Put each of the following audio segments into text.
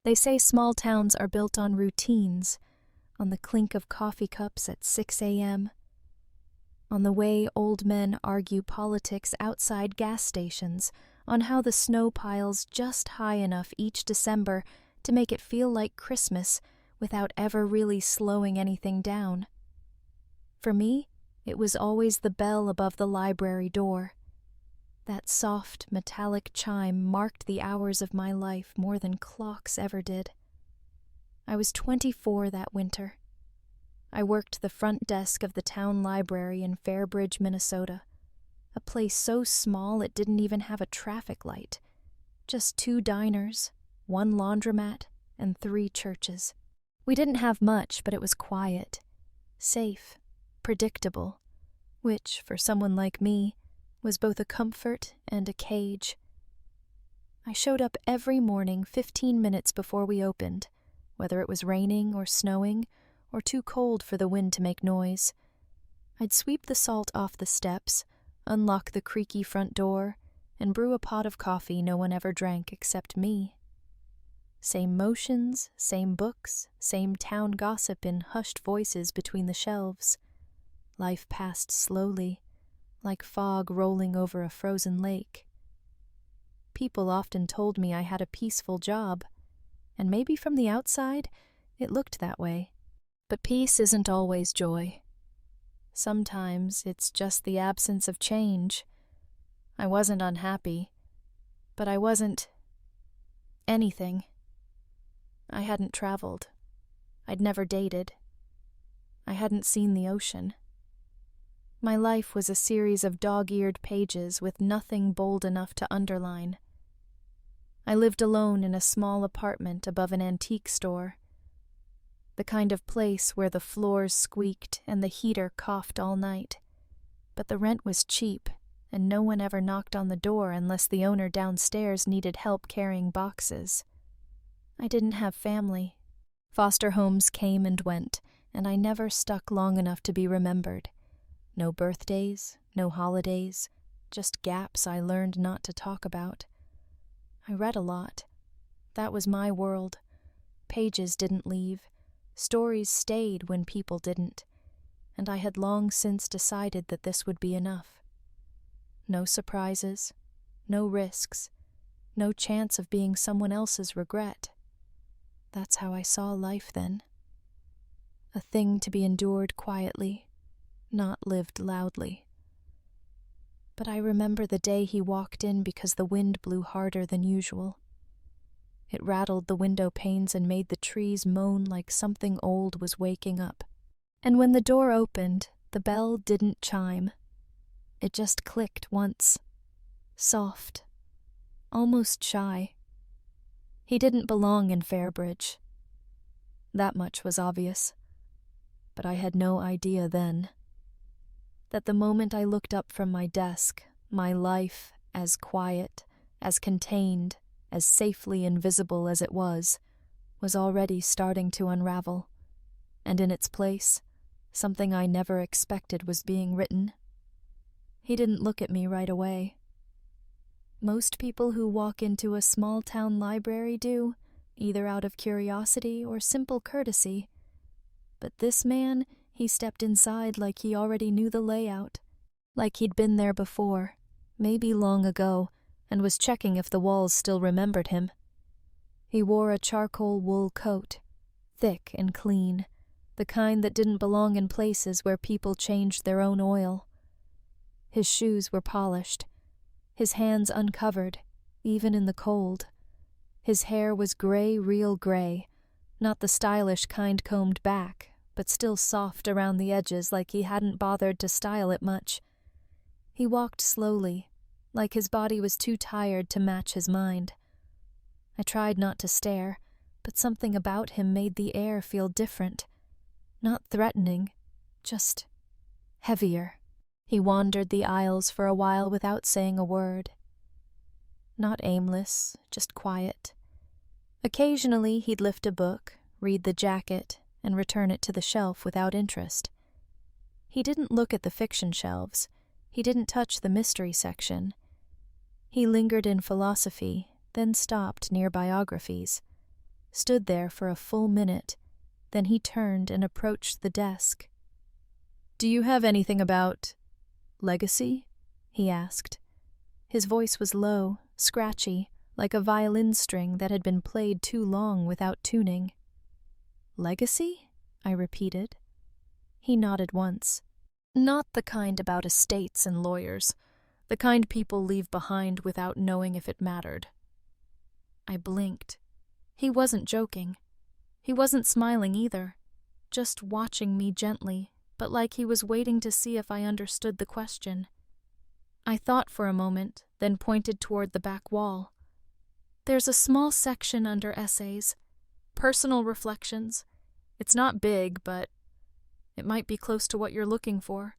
They say small towns are built on routines, on the clink of coffee cups at 6 a.m., on the way old men argue politics outside gas stations, on how the snow piles just high enough each December to make it feel like Christmas without ever really slowing anything down. For me, it was always the bell above the library door. That soft, metallic chime marked the hours of my life more than clocks ever did. I was 24 that winter. I worked the front desk of the town library in Fairbridge, Minnesota, a place so small it didn't even have a traffic light. Just 2 diners, 1 laundromat, and 3 churches. We didn't have much, but it was quiet, safe, predictable, which, for someone like me, was both a comfort and a cage. I showed up every morning 15 minutes before we opened, whether it was raining or snowing, or too cold for the wind to make noise. I'd sweep the salt off the steps, unlock the creaky front door, and brew a pot of coffee no one ever drank except me. Same motions, same books, same town gossip in hushed voices between the shelves. Life passed slowly, like fog rolling over a frozen lake. People often told me I had a peaceful job, and maybe from the outside it looked that way. But peace isn't always joy. Sometimes it's just the absence of change. I wasn't unhappy, but I wasn't anything. I hadn't traveled. I'd never dated. I hadn't seen the ocean. My life was a series of dog-eared pages with nothing bold enough to underline. I lived alone in a small apartment above an antique store, the kind of place where the floors squeaked and the heater coughed all night. But the rent was cheap, and no one ever knocked on the door unless the owner downstairs needed help carrying boxes. I didn't have family. Foster homes came and went, and I never stuck long enough to be remembered. No birthdays, no holidays, just gaps I learned not to talk about. I read a lot. That was my world. Pages didn't leave. Stories stayed when people didn't, and I had long since decided that this would be enough. No surprises, no risks, no chance of being someone else's regret. That's how I saw life then. A thing to be endured quietly, not lived loudly. But I remember the day he walked in because the wind blew harder than usual. It rattled the window panes and made the trees moan like something old was waking up. And when the door opened, the bell didn't chime. It just clicked once. Soft. Almost shy. He didn't belong in Fairbridge. That much was obvious. But I had no idea then that the moment I looked up from my desk, my life, as quiet, as contained, as safely invisible as it was already starting to unravel, and in its place, something I never expected was being written. He didn't look at me right away. Most people who walk into a small-town library do, either out of curiosity or simple courtesy. But this man, he stepped inside like he already knew the layout, like he'd been there before, maybe long ago, and was checking if the walls still remembered him. He wore a charcoal wool coat, thick and clean, the kind that didn't belong in places where people changed their own oil. His shoes were polished, his hands uncovered, even in the cold. His hair was gray, real gray, not the stylish kind combed back, but still soft around the edges like he hadn't bothered to style it much. He walked slowly, like his body was too tired to match his mind. I tried not to stare, but something about him made the air feel different. Not threatening, just heavier. He wandered the aisles for a while without saying a word. Not aimless, just quiet. Occasionally he'd lift a book, read the jacket, and return it to the shelf without interest. He didn't look at the fiction shelves. He didn't touch the mystery section. He lingered in philosophy, then stopped near biographies. stood there for a full minute, then he turned and approached the desk. "Do you have anything about legacy?" he asked. His voice was low, scratchy, like a violin string that had been played too long without tuning. "Legacy?" I repeated. He nodded once. "Not the kind about estates and lawyers, the kind people leave behind without knowing if it mattered." I blinked. He wasn't joking. He wasn't smiling either, just watching me gently, but like he was waiting to see if I understood the question. I thought for a moment, then pointed toward the back wall. "There's a small section under essays, personal reflections. It's not big, but it might be close to what you're looking for."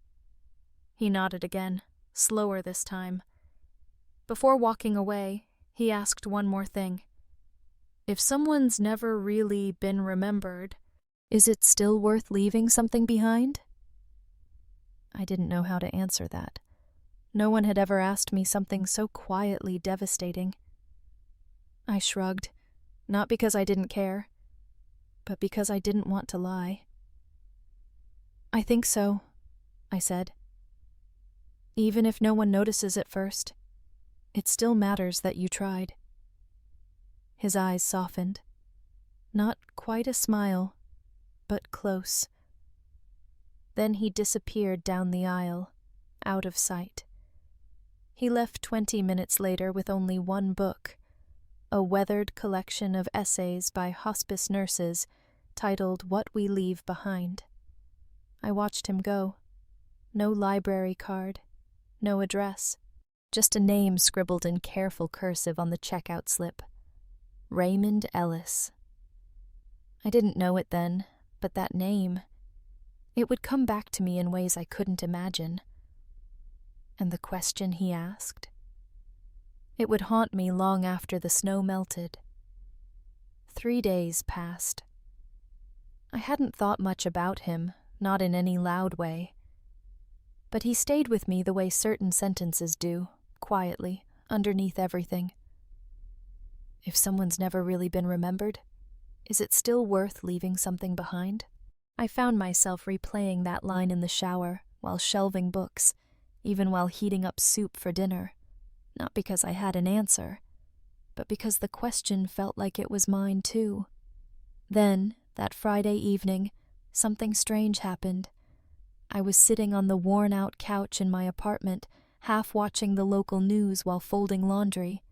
He nodded again, slower this time. Before walking away, he asked one more thing. "If someone's never really been remembered, is it still worth leaving something behind?" I didn't know how to answer that. No one had ever asked me something so quietly devastating. I shrugged, not because I didn't care, but because I didn't want to lie. "I think so," I said. "Even if no one notices at first, it still matters that you tried." His eyes softened. Not quite a smile, but close. Then he disappeared down the aisle, out of sight. He left 20 minutes later with only one book, a weathered collection of essays by hospice nurses titled What We Leave Behind. I watched him go. No library card, no address, just a name scribbled in careful cursive on the checkout slip. Raymond Elias. I didn't know it then, but that name, it would come back to me in ways I couldn't imagine. And the question he asked? It would haunt me long after the snow melted. 3 days passed. I hadn't thought much about him, not in any loud way. But he stayed with me the way certain sentences do, quietly, underneath everything. If someone's never really been remembered, is it still worth leaving something behind? I found myself replaying that line in the shower while shelving books, even while heating up soup for dinner, not because I had an answer, but because the question felt like it was mine too. Then, that Friday evening, something strange happened. I was sitting on the worn-out couch in my apartment, half watching the local news while folding laundry.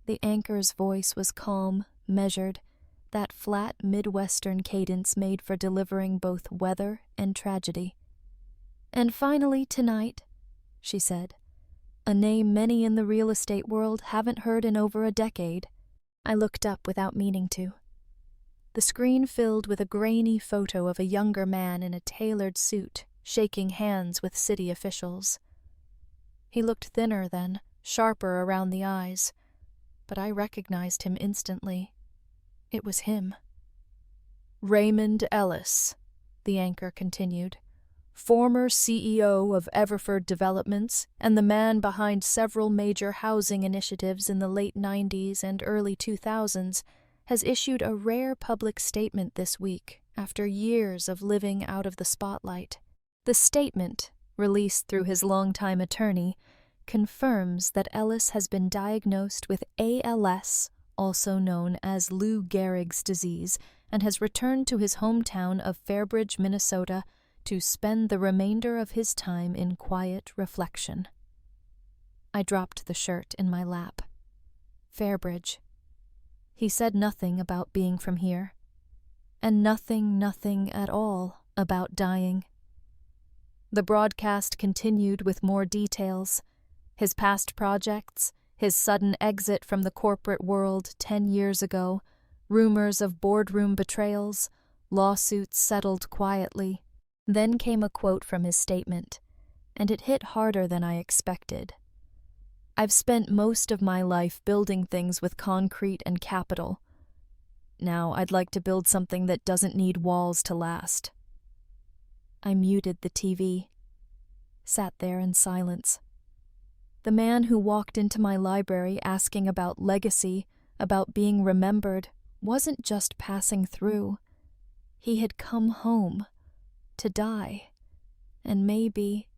The anchor's voice was calm, measured, that flat Midwestern cadence made for delivering both weather and tragedy. "And finally tonight," she said, "a name many in the real estate world haven't heard in over a decade." I looked up without meaning to. The screen filled with a grainy photo of a younger man in a tailored suit, shaking hands with city officials. He looked thinner then, sharper around the eyes, but I recognized him instantly. It was him. "Raymond Elias," the anchor continued, "former CEO of Everford Developments and the man behind several major housing initiatives in the late 90s and early 2000s, has issued a rare public statement this week after years of living out of the spotlight. The statement, released through his longtime attorney, confirms that Ellis has been diagnosed with ALS, also known as Lou Gehrig's disease, and has returned to his hometown of Fairbridge, Minnesota, to spend the remainder of his time in quiet reflection. I dropped the shirt in my lap. Fairbridge. He said nothing about being from here, and nothing at all about dying. The broadcast continued with more details: his past projects, his sudden exit from the corporate world 10 years ago, rumors of boardroom betrayals, lawsuits settled quietly. Then came a quote from his statement, and it hit harder than I expected. "I've spent most of my life building things with concrete and capital. Now I'd like to build something that doesn't need walls to last." I muted the TV, sat there in silence. The man who walked into my library asking about legacy, about being remembered, wasn't just passing through. He had come home to die, and maybe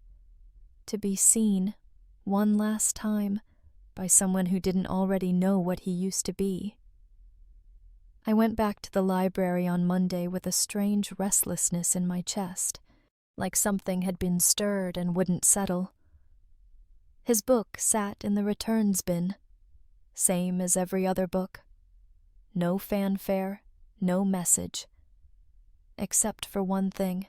to be seen one last time by someone who didn't already know what he used to be. I went back to the library on Monday with a strange restlessness in my chest, like something had been stirred and wouldn't settle. His book sat in the returns bin, same as every other book. No fanfare, no message. Except for one thing.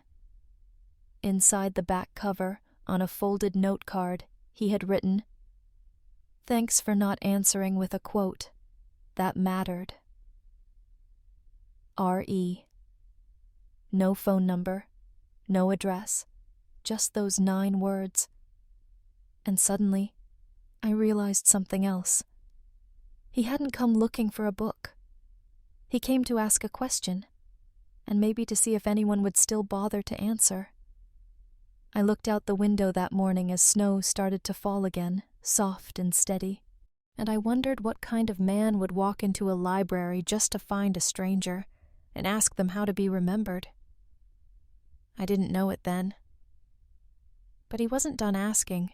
Inside the back cover, on a folded note card, he had written, "Thanks for not answering with a quote. That mattered." R.E. No phone number, no address, just those 9 words. And suddenly, I realized something else. He hadn't come looking for a book. He came to ask a question, and maybe to see if anyone would still bother to answer. I looked out the window that morning as snow started to fall again, soft and steady, and I wondered what kind of man would walk into a library just to find a stranger and ask them how to be remembered. I didn't know it then. But he wasn't done asking.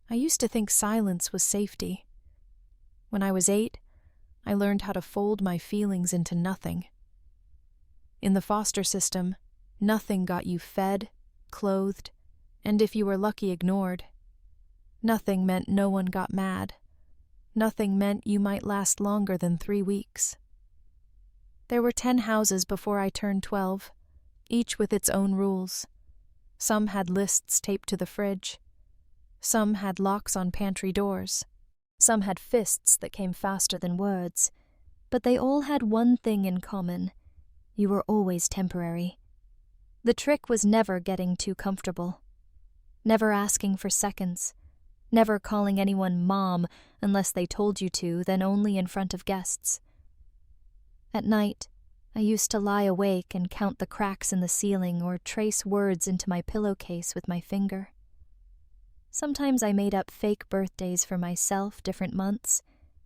I used to think silence was safety. When I was 8, I learned how to fold my feelings into nothing. In the foster system, nothing got you fed, clothed, and if you were lucky, ignored. Nothing meant no one got mad. Nothing meant you might last longer than 3 weeks. There were 10 houses before I turned 12, each with its own rules. Some had lists taped to the fridge. Some had locks on pantry doors. Some had fists that came faster than words. But they all had one thing in common. You were always temporary. The trick was never getting too comfortable. Never asking for seconds. Never calling anyone Mom unless they told you to, then only in front of guests. At night, I used to lie awake and count the cracks in the ceiling or trace words into my pillowcase with my finger. Sometimes I made up fake birthdays for myself, different months,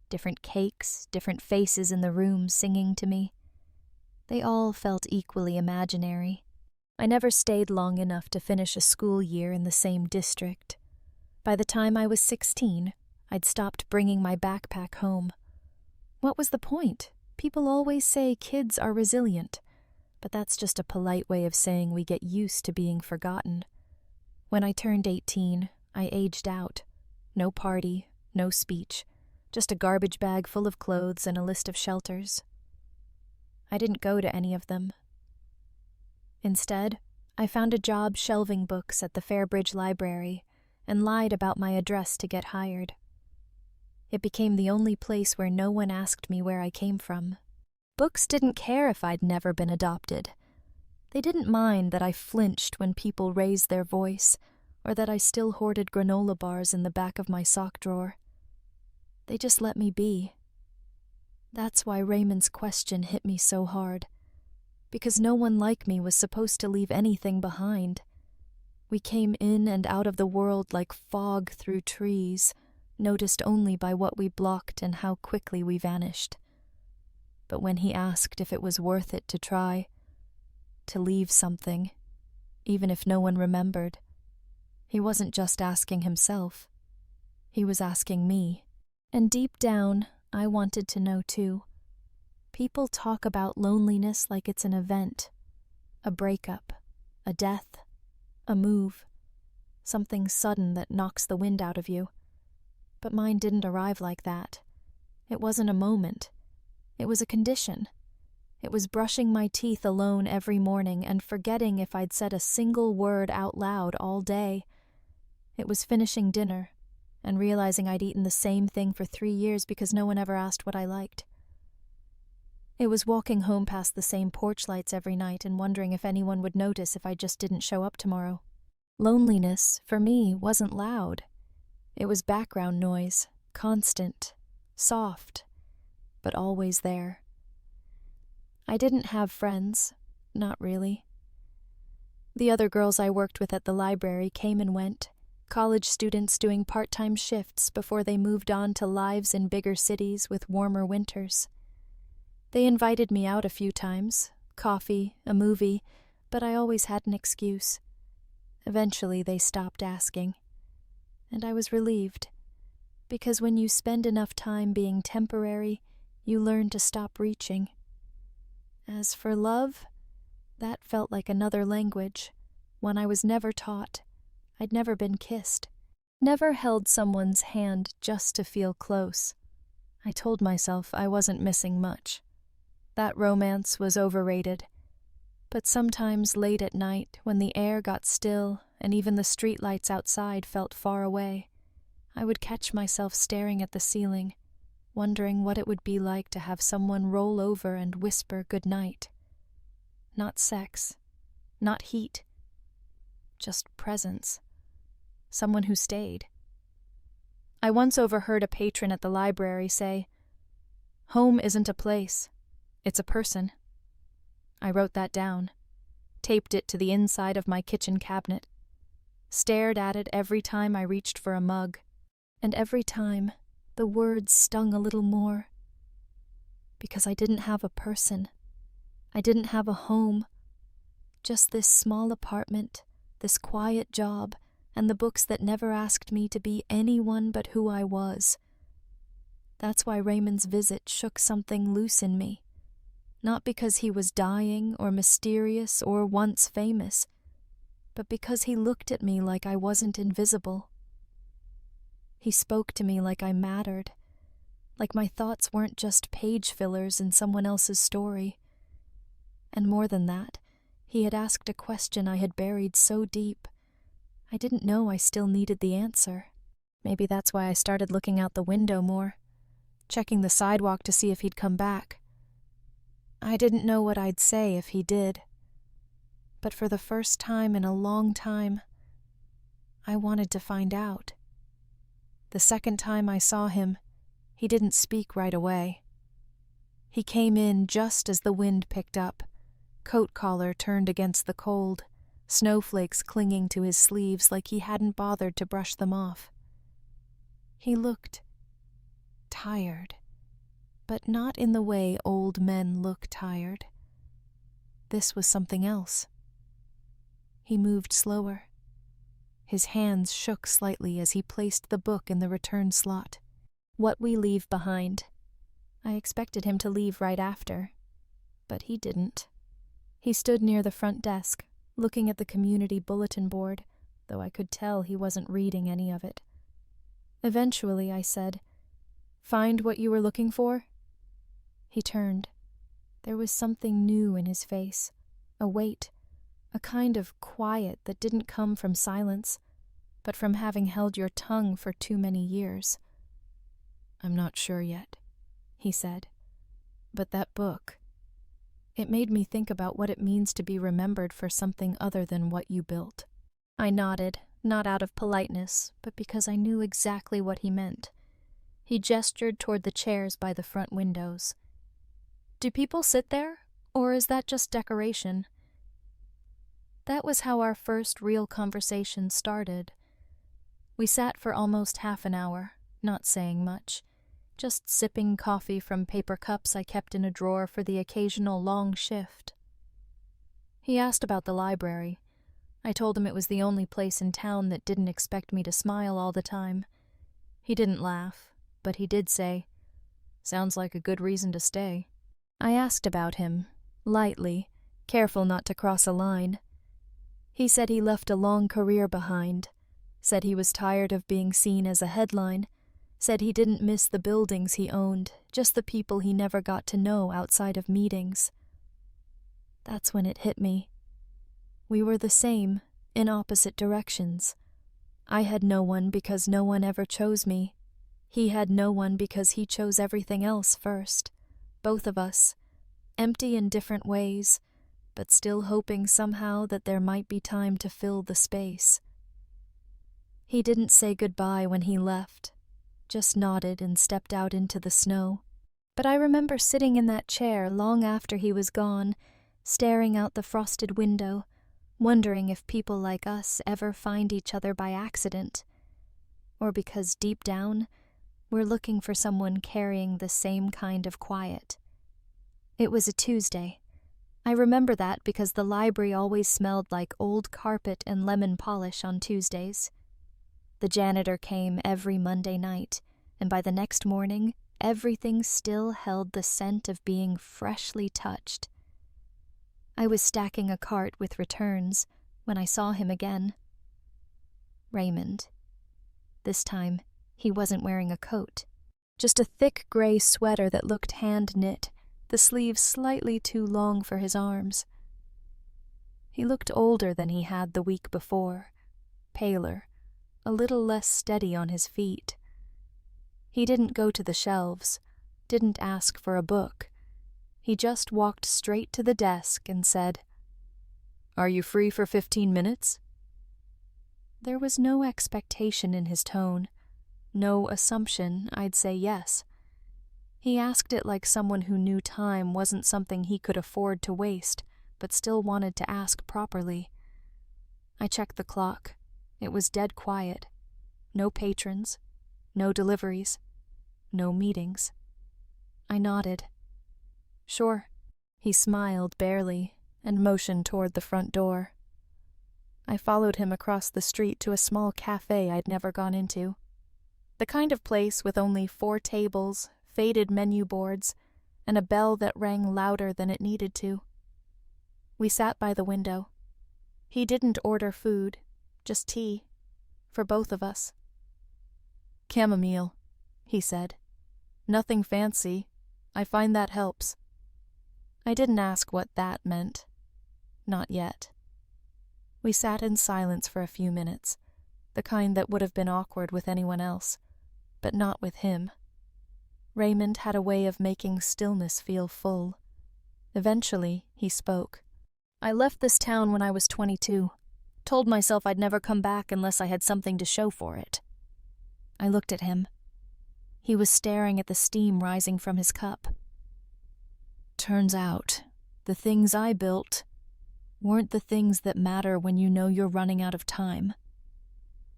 different cakes, different faces in the room singing to me. They all felt equally imaginary. I never stayed long enough to finish a school year in the same district. By the time I was 16, I'd stopped bringing my backpack home. What was the point? People always say kids are resilient, but that's just a polite way of saying we get used to being forgotten. When I turned 18, I aged out. No party, no speech, just a garbage bag full of clothes and a list of shelters. I didn't go to any of them. Instead, I found a job shelving books at the Fairbridge library and lied about my address to get hired. It became the only place where no one asked me where I came from. Books didn't care if I'd never been adopted. They didn't mind that I flinched when people raised their voice, or that I still hoarded granola bars in the back of my sock drawer. They just let me be. That's why Raymond's question hit me so hard, because no one like me was supposed to leave anything behind. We came in and out of the world like fog through trees, noticed only by what we blocked and how quickly we vanished. But when he asked if it was worth it to try, to leave something, even if no one remembered, he wasn't just asking himself. He was asking me. And deep down, I wanted to know too. People talk about loneliness like it's an event, a breakup, a death, a move, something sudden that knocks the wind out of you. But mine didn't arrive like that. It wasn't a moment. It was a condition. It was brushing my teeth alone every morning and forgetting if I'd said a single word out loud all day. It was finishing dinner and realizing I'd eaten the same thing for 3 years because no one ever asked what I liked. It was walking home past the same porch lights every night and wondering if anyone would notice if I just didn't show up tomorrow. Loneliness, for me, wasn't loud. It was background noise, constant, soft, but always there. I didn't have friends, not really. The other girls I worked with at the library came and went, college students doing part-time shifts before they moved on to lives in bigger cities with warmer winters. They invited me out a few times, coffee, a movie, but I always had an excuse. Eventually they stopped asking. And I was relieved, because when you spend enough time being temporary, you learn to stop reaching. As for love, that felt like another language, one I was never taught. I'd never been kissed, never held someone's hand just to feel close. I told myself I wasn't missing much. That romance was overrated. But sometimes late at night, when the air got still and even the streetlights outside felt far away, I would catch myself staring at the ceiling, wondering what it would be like to have someone roll over and whisper goodnight. Not sex, not heat, just presence. Someone who stayed. I once overheard a patron at the library say, "Home isn't a place, it's a person." I wrote that down, taped it to the inside of my kitchen cabinet, stared at it every time I reached for a mug, and every time the words stung a little more. Because I didn't have a person. I didn't have a home. Just this small apartment, this quiet job, and the books that never asked me to be anyone but who I was. That's why Raymond's visit shook something loose in me. Not because he was dying or mysterious or once famous, but because he looked at me like I wasn't invisible. He spoke to me like I mattered, like my thoughts weren't just page fillers in someone else's story. And more than that, he had asked a question I had buried so deep. I didn't know I still needed the answer. Maybe that's why I started looking out the window more, checking the sidewalk to see if he'd come back. I didn't know what I'd say if he did. But for the first time in a long time, I wanted to find out. The second time I saw him, he didn't speak right away. He came in just as the wind picked up, coat collar turned against the cold, snowflakes clinging to his sleeves like he hadn't bothered to brush them off. He looked tired, but not in the way old men look tired. This was something else. He moved slower. His hands shook slightly as he placed the book in the return slot. What We Leave Behind. I expected him to leave right after, but he didn't. He stood near the front desk, looking at the community bulletin board, though I could tell he wasn't reading any of it. Eventually, I said, "Find what you were looking for?" He turned. There was something new in his face, a weight, a kind of quiet that didn't come from silence, but from having held your tongue for too many years. "I'm not sure yet," he said. "But that book, it made me think about what it means to be remembered for something other than what you built." I nodded, not out of politeness, but because I knew exactly what he meant. He gestured toward the chairs by the front windows. "Do people sit there, or is that just decoration?" That was how our first real conversation started. We sat for almost half an hour, not saying much, just sipping coffee from paper cups I kept in a drawer for the occasional long shift. He asked about the library. I told him it was the only place in town that didn't expect me to smile all the time. He didn't laugh, but he did say, "Sounds like a good reason to stay." I asked about him, lightly, careful not to cross a line. He said he left a long career behind, said he was tired of being seen as a headline, said he didn't miss the buildings he owned, just the people he never got to know outside of meetings. That's when it hit me. We were the same, in opposite directions. I had no one because no one ever chose me. He had no one because he chose everything else first. Both of us, empty in different ways, but still hoping somehow that there might be time to fill the space. He didn't say goodbye when he left, just nodded and stepped out into the snow. But I remember sitting in that chair long after he was gone, staring out the frosted window, wondering if people like us ever find each other by accident, or because deep down we're looking for someone carrying the same kind of quiet. It was a Tuesday. I remember that because the library always smelled like old carpet and lemon polish on Tuesdays. The janitor came every Monday night, and by the next morning, everything still held the scent of being freshly touched. I was stacking a cart with returns when I saw him again. Raymond. This time, he wasn't wearing a coat. Just a thick gray sweater that looked hand-knit, the sleeves slightly too long for his arms. He looked older than he had the week before, paler, a little less steady on his feet. He didn't go to the shelves, didn't ask for a book. He just walked straight to the desk and said, "Are you free for 15 minutes?" There was no expectation in his tone, no assumption I'd say yes. He asked it like someone who knew time wasn't something he could afford to waste, but still wanted to ask properly. I checked the clock. It was dead quiet. No patrons, no deliveries, no meetings. I nodded. "Sure." He smiled barely and motioned toward the front door. I followed him across the street to a small cafe I'd never gone into. The kind of place with only 4 tables, faded menu boards, and a bell that rang louder than it needed to. We sat by the window. He didn't order food, just tea, for both of us. "Chamomile," he said. "Nothing fancy. I find that helps." I didn't ask what that meant. Not yet. We sat in silence for a few minutes, the kind that would have been awkward with anyone else, but not with him. Raymond had a way of making stillness feel full. Eventually, he spoke. "I left this town when I was 22. Told myself I'd never come back unless I had something to show for it." I looked at him. He was staring at the steam rising from his cup. "Turns out, the things I built weren't the things that matter when you know you're running out of time."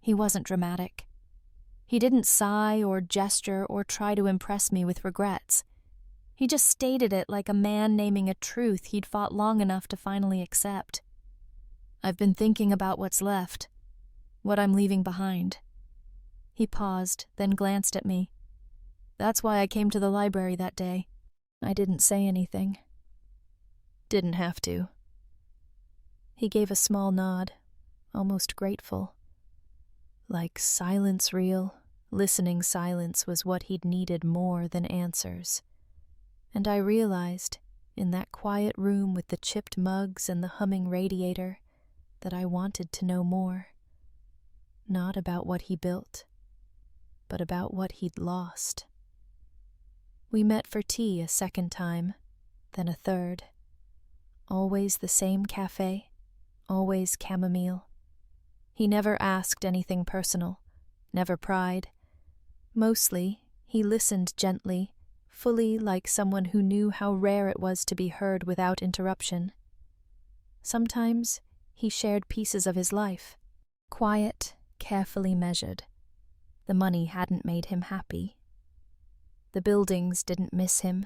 He wasn't dramatic. He didn't sigh or gesture or try to impress me with regrets. He just stated it like a man naming a truth he'd fought long enough to finally accept. "I've been thinking about what's left, what I'm leaving behind." He paused, then glanced at me. "That's why I came to the library that day." I didn't say anything. Didn't have to. He gave a small nod, almost grateful. Like silence real, listening silence was what he'd needed more than answers. And I realized, in that quiet room with the chipped mugs and the humming radiator, that I wanted to know more. Not about what he built, but about what he'd lost. We met for tea a second time, then a third. Always the same cafe, always chamomile. He never asked anything personal, never pried. Mostly, he listened gently, fully like someone who knew how rare it was to be heard without interruption. Sometimes, he shared pieces of his life, quiet, carefully measured. The money hadn't made him happy. The buildings didn't miss him.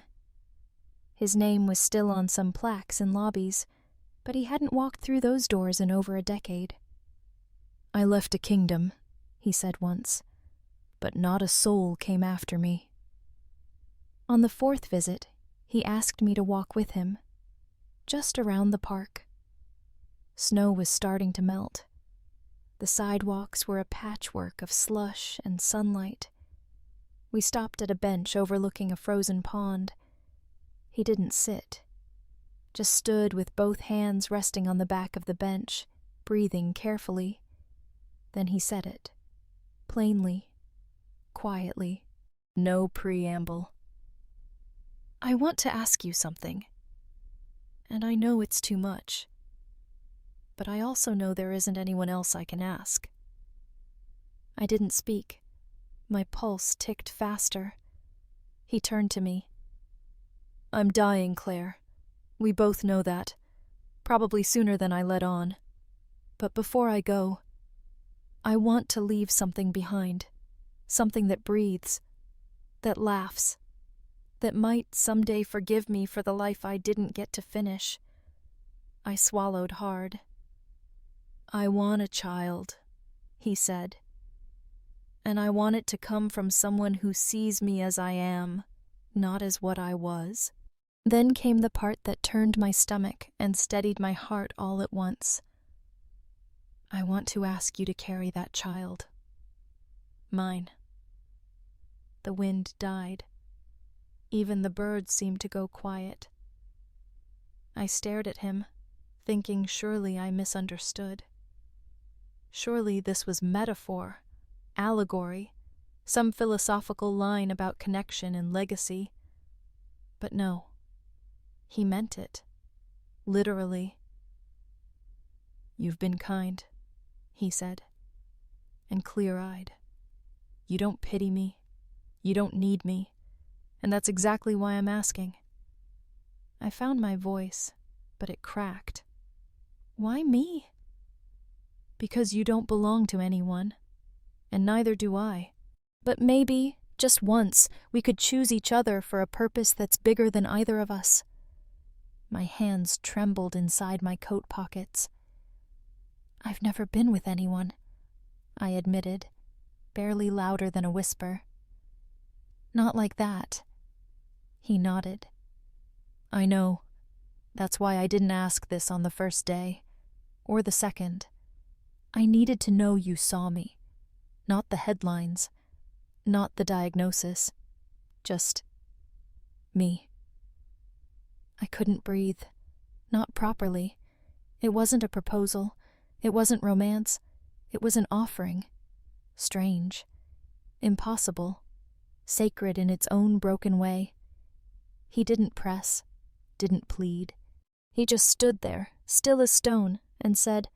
His name was still on some plaques in lobbies, but he hadn't walked through those doors in over a decade. "I left a kingdom," he said once, "but not a soul came after me." On the 4th visit, he asked me to walk with him, just around the park. Snow was starting to melt. The sidewalks were a patchwork of slush and sunlight. We stopped at a bench overlooking a frozen pond. He didn't sit, just stood with both hands resting on the back of the bench, breathing carefully. Then he said it, plainly, quietly, no preamble. "I want to ask you something, and I know it's too much, but I also know there isn't anyone else I can ask." I didn't speak. My pulse ticked faster. He turned to me. "I'm dying, Claire. We both know that. Probably sooner than I let on. But before I go, I want to leave something behind. Something that breathes, that laughs, that might someday forgive me for the life I didn't get to finish. I swallowed hard. "I want a child," he said. "And I want it to come from someone who sees me as I am, not as what I was." Then came the part that turned my stomach and steadied my heart all at once. "I want to ask you to carry that child. Mine." The wind died. Even the birds seemed to go quiet. I stared at him, thinking surely I misunderstood. Surely this was metaphor, allegory, some philosophical line about connection and legacy. But no, he meant it, literally. "You've been kind," he said, "and clear-eyed. You don't pity me, you don't need me, and that's exactly why I'm asking." I found my voice, but it cracked. "Why me?" "Because you don't belong to anyone, and neither do I. But maybe, just once, we could choose each other for a purpose that's bigger than either of us." My hands trembled inside my coat pockets. "I've never been with anyone," I admitted, barely louder than a whisper. "Not like that." He nodded. "I know. That's why I didn't ask this on the first day, or the second. I needed to know you saw me. Not the headlines, not the diagnosis. Just me." I couldn't breathe. Not properly. It wasn't a proposal. It wasn't romance. It was an offering. Strange. Impossible. Sacred in its own broken way. He didn't press, didn't plead. He just stood there, still as stone, and said,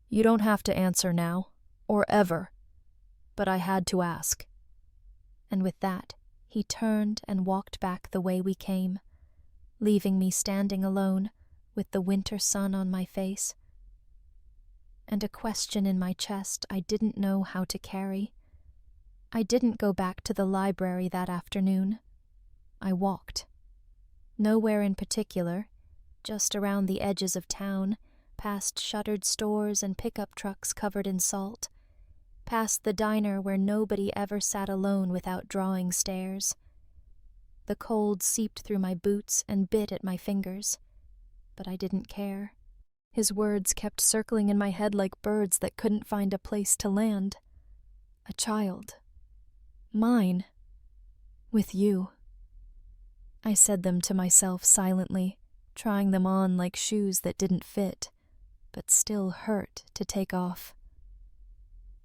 "You don't have to answer now, or ever. But I had to ask." And with that, he turned and walked back the way we came, leaving me standing alone, with the winter sun on my face, and a question in my chest I didn't know how to carry. I didn't go back to the library that afternoon. I walked. Nowhere in particular, just around the edges of town, past shuttered stores and pickup trucks covered in salt, past the diner where nobody ever sat alone without drawing stares. The cold seeped through my boots and bit at my fingers, but I didn't care. His words kept circling in my head like birds that couldn't find a place to land. A child. Mine. With you. I said them to myself silently, trying them on like shoes that didn't fit, but still hurt to take off.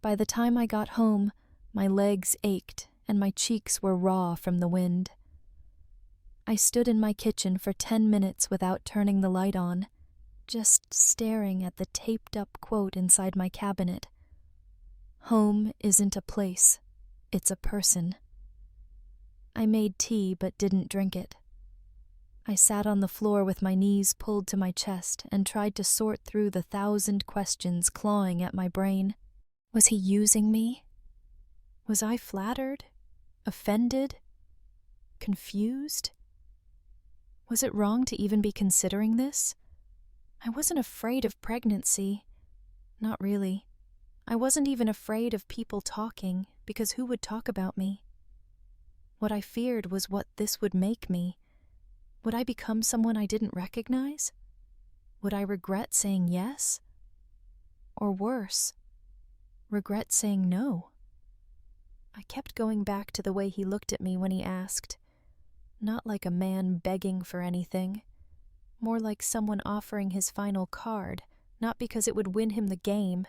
By the time I got home, my legs ached and my cheeks were raw from the wind. I stood in my kitchen for 10 minutes without turning the light on, just staring at the taped-up quote inside my cabinet. "Home isn't a place, it's a person." I made tea but didn't drink it. I sat on the floor with my knees pulled to my chest and tried to sort through the 1,000 questions clawing at my brain. Was he using me? Was I flattered? Offended? Confused? Was it wrong to even be considering this? I wasn't afraid of pregnancy. Not really. I wasn't even afraid of people talking, because who would talk about me? What I feared was what this would make me. Would I become someone I didn't recognize? Would I regret saying yes? Or worse, regret saying no? I kept going back to the way he looked at me when he asked. Not like a man begging for anything. More like someone offering his final card, not because it would win him the game,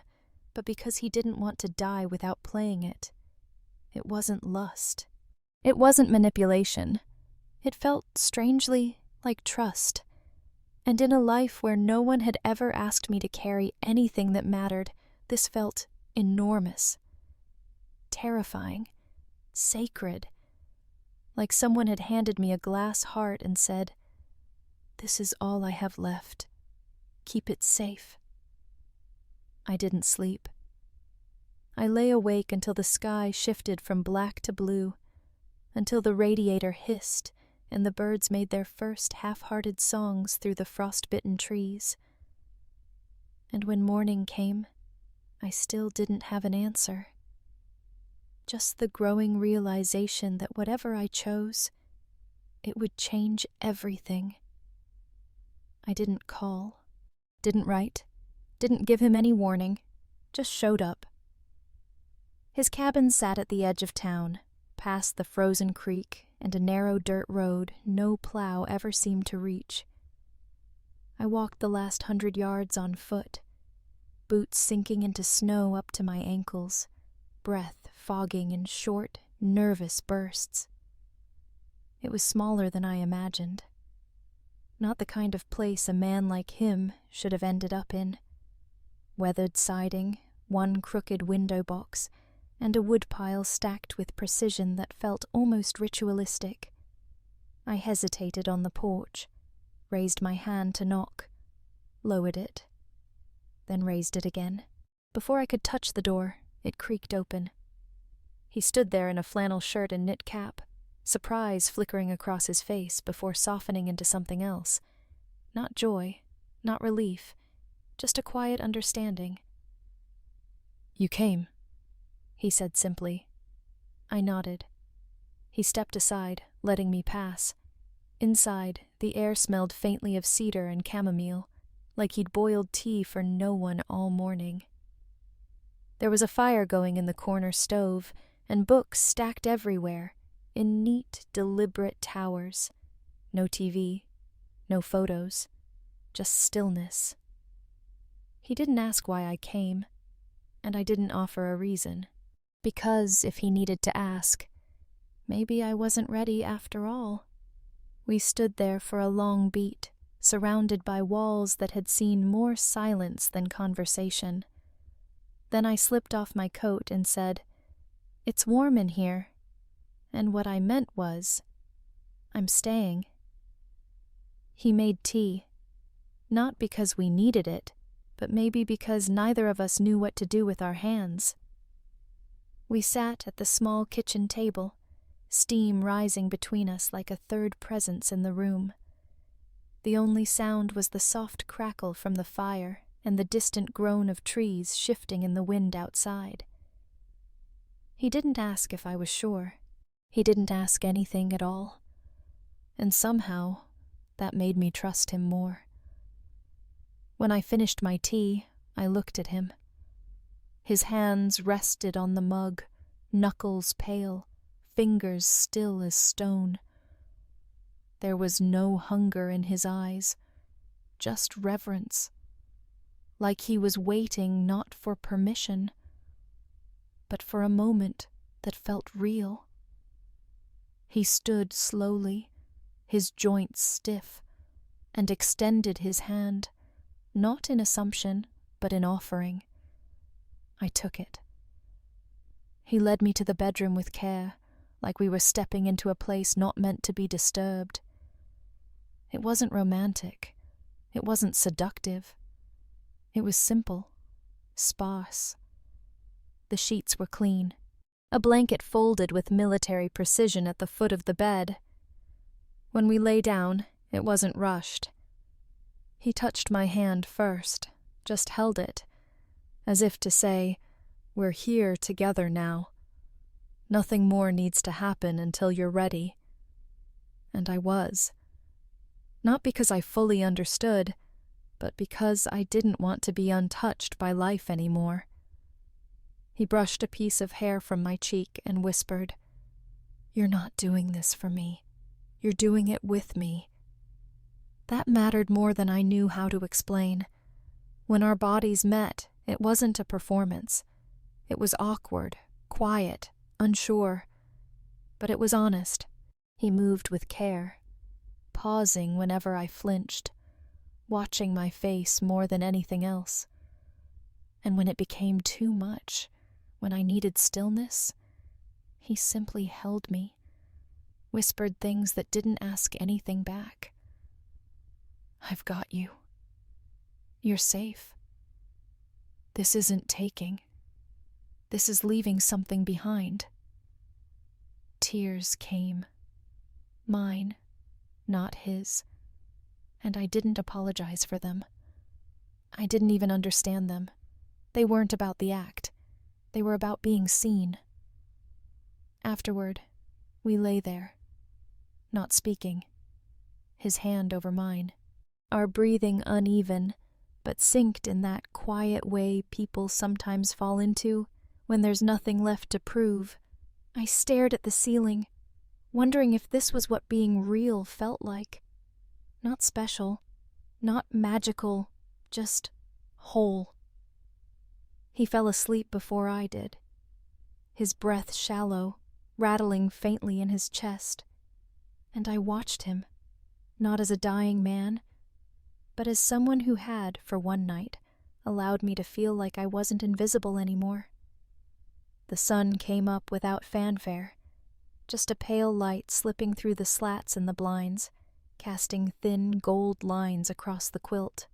but because he didn't want to die without playing it. It wasn't lust. It wasn't manipulation. It felt strangely like trust. And in a life where no one had ever asked me to carry anything that mattered, this felt enormous. Terrifying. Sacred. Like someone had handed me a glass heart and said, "This is all I have left. Keep it safe." I didn't sleep. I lay awake until the sky shifted from black to blue, until the radiator hissed and the birds made their first half-hearted songs through the frost-bitten trees. And when morning came, I still didn't have an answer. Just the growing realization that whatever I chose, it would change everything. I didn't call, didn't write, didn't give him any warning, just showed up. His cabin sat at the edge of town, past the frozen creek and a narrow dirt road no plow ever seemed to reach. I walked the last 100 yards on foot, boots sinking into snow up to my ankles, breath fogging in short, nervous bursts. It was smaller than I imagined. Not the kind of place a man like him should have ended up in. Weathered siding, one crooked window box, and a woodpile stacked with precision that felt almost ritualistic. I hesitated on the porch, raised my hand to knock, lowered it, then raised it again. Before I could touch the door, it creaked open. He stood there in a flannel shirt and knit cap, surprise flickering across his face before softening into something else. Not joy, not relief, just a quiet understanding. "You came," he said simply. I nodded. He stepped aside, letting me pass. Inside, the air smelled faintly of cedar and chamomile, like he'd boiled tea for no one all morning. There was a fire going in the corner stove, and books stacked everywhere, in neat, deliberate towers. No TV, no photos, just stillness. He didn't ask why I came, and I didn't offer a reason. Because if he needed to ask, maybe I wasn't ready after all. We stood there for a long beat, surrounded by walls that had seen more silence than conversation. Then I slipped off my coat and said, "It's warm in here." And what I meant was, "I'm staying." He made tea, not because we needed it, but maybe because neither of us knew what to do with our hands. We sat at the small kitchen table, steam rising between us like a third presence in the room. The only sound was the soft crackle from the fire and the distant groan of trees shifting in the wind outside. He didn't ask if I was sure. He didn't ask anything at all. And somehow, that made me trust him more. When I finished my tea, I looked at him. His hands rested on the mug, knuckles pale, fingers still as stone. There was no hunger in his eyes, just reverence, like he was waiting not for permission, but for a moment that felt real. He stood slowly, his joints stiff, and extended his hand, not in assumption, but in offering. I took it. He led me to the bedroom with care, like we were stepping into a place not meant to be disturbed. It wasn't romantic. It wasn't seductive. It was simple, sparse. The sheets were clean, a blanket folded with military precision at the foot of the bed. When we lay down, it wasn't rushed. He touched my hand first, just held it, as if to say, "We're here together now. Nothing more needs to happen until you're ready." And I was. Not because I fully understood, but because I didn't want to be untouched by life anymore. He brushed a piece of hair from my cheek and whispered, "You're not doing this for me. You're doing it with me." That mattered more than I knew how to explain. When our bodies met, it wasn't a performance. It was awkward, quiet, unsure. But it was honest. He moved with care, pausing whenever I flinched, watching my face more than anything else. And when it became too much, when I needed stillness, he simply held me, whispered things that didn't ask anything back. "I've got you. You're safe. This isn't taking. This is leaving something behind." Tears came. Mine, not his. And I didn't apologize for them. I didn't even understand them. They weren't about the act. They were about being seen. Afterward, we lay there, not speaking, his hand over mine, our breathing uneven, but synced in that quiet way people sometimes fall into when there's nothing left to prove. I stared at the ceiling, wondering if this was what being real felt like. Not special, not magical, just whole. He fell asleep before I did, his breath shallow, rattling faintly in his chest, and I watched him, not as a dying man, but as someone who had, for one night, allowed me to feel like I wasn't invisible anymore. The sun came up without fanfare, just a pale light slipping through the slats in the blinds, casting thin gold lines across the quilt.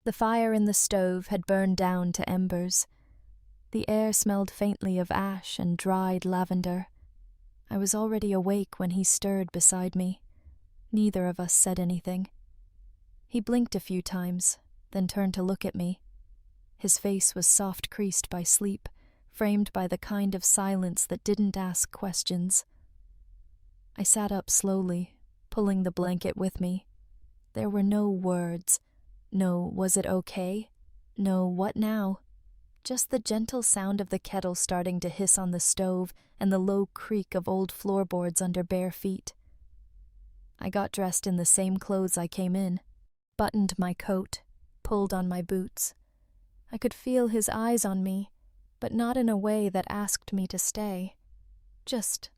The fire in the stove had burned down to embers. The air smelled faintly of ash and dried lavender. I was already awake when he stirred beside me. Neither of us said anything. He blinked a few times, then turned to look at me. His face was soft-creased by sleep, framed by the kind of silence that didn't ask questions. I sat up slowly, pulling the blanket with me. There were no words. No, was it okay? No, what now? Just the gentle sound of the kettle starting to hiss on the stove and the low creak of old floorboards under bare feet. I got dressed in the same clothes I came in, buttoned my coat, pulled on my boots. I could feel his eyes on me, but not in a way that asked me to stay. Just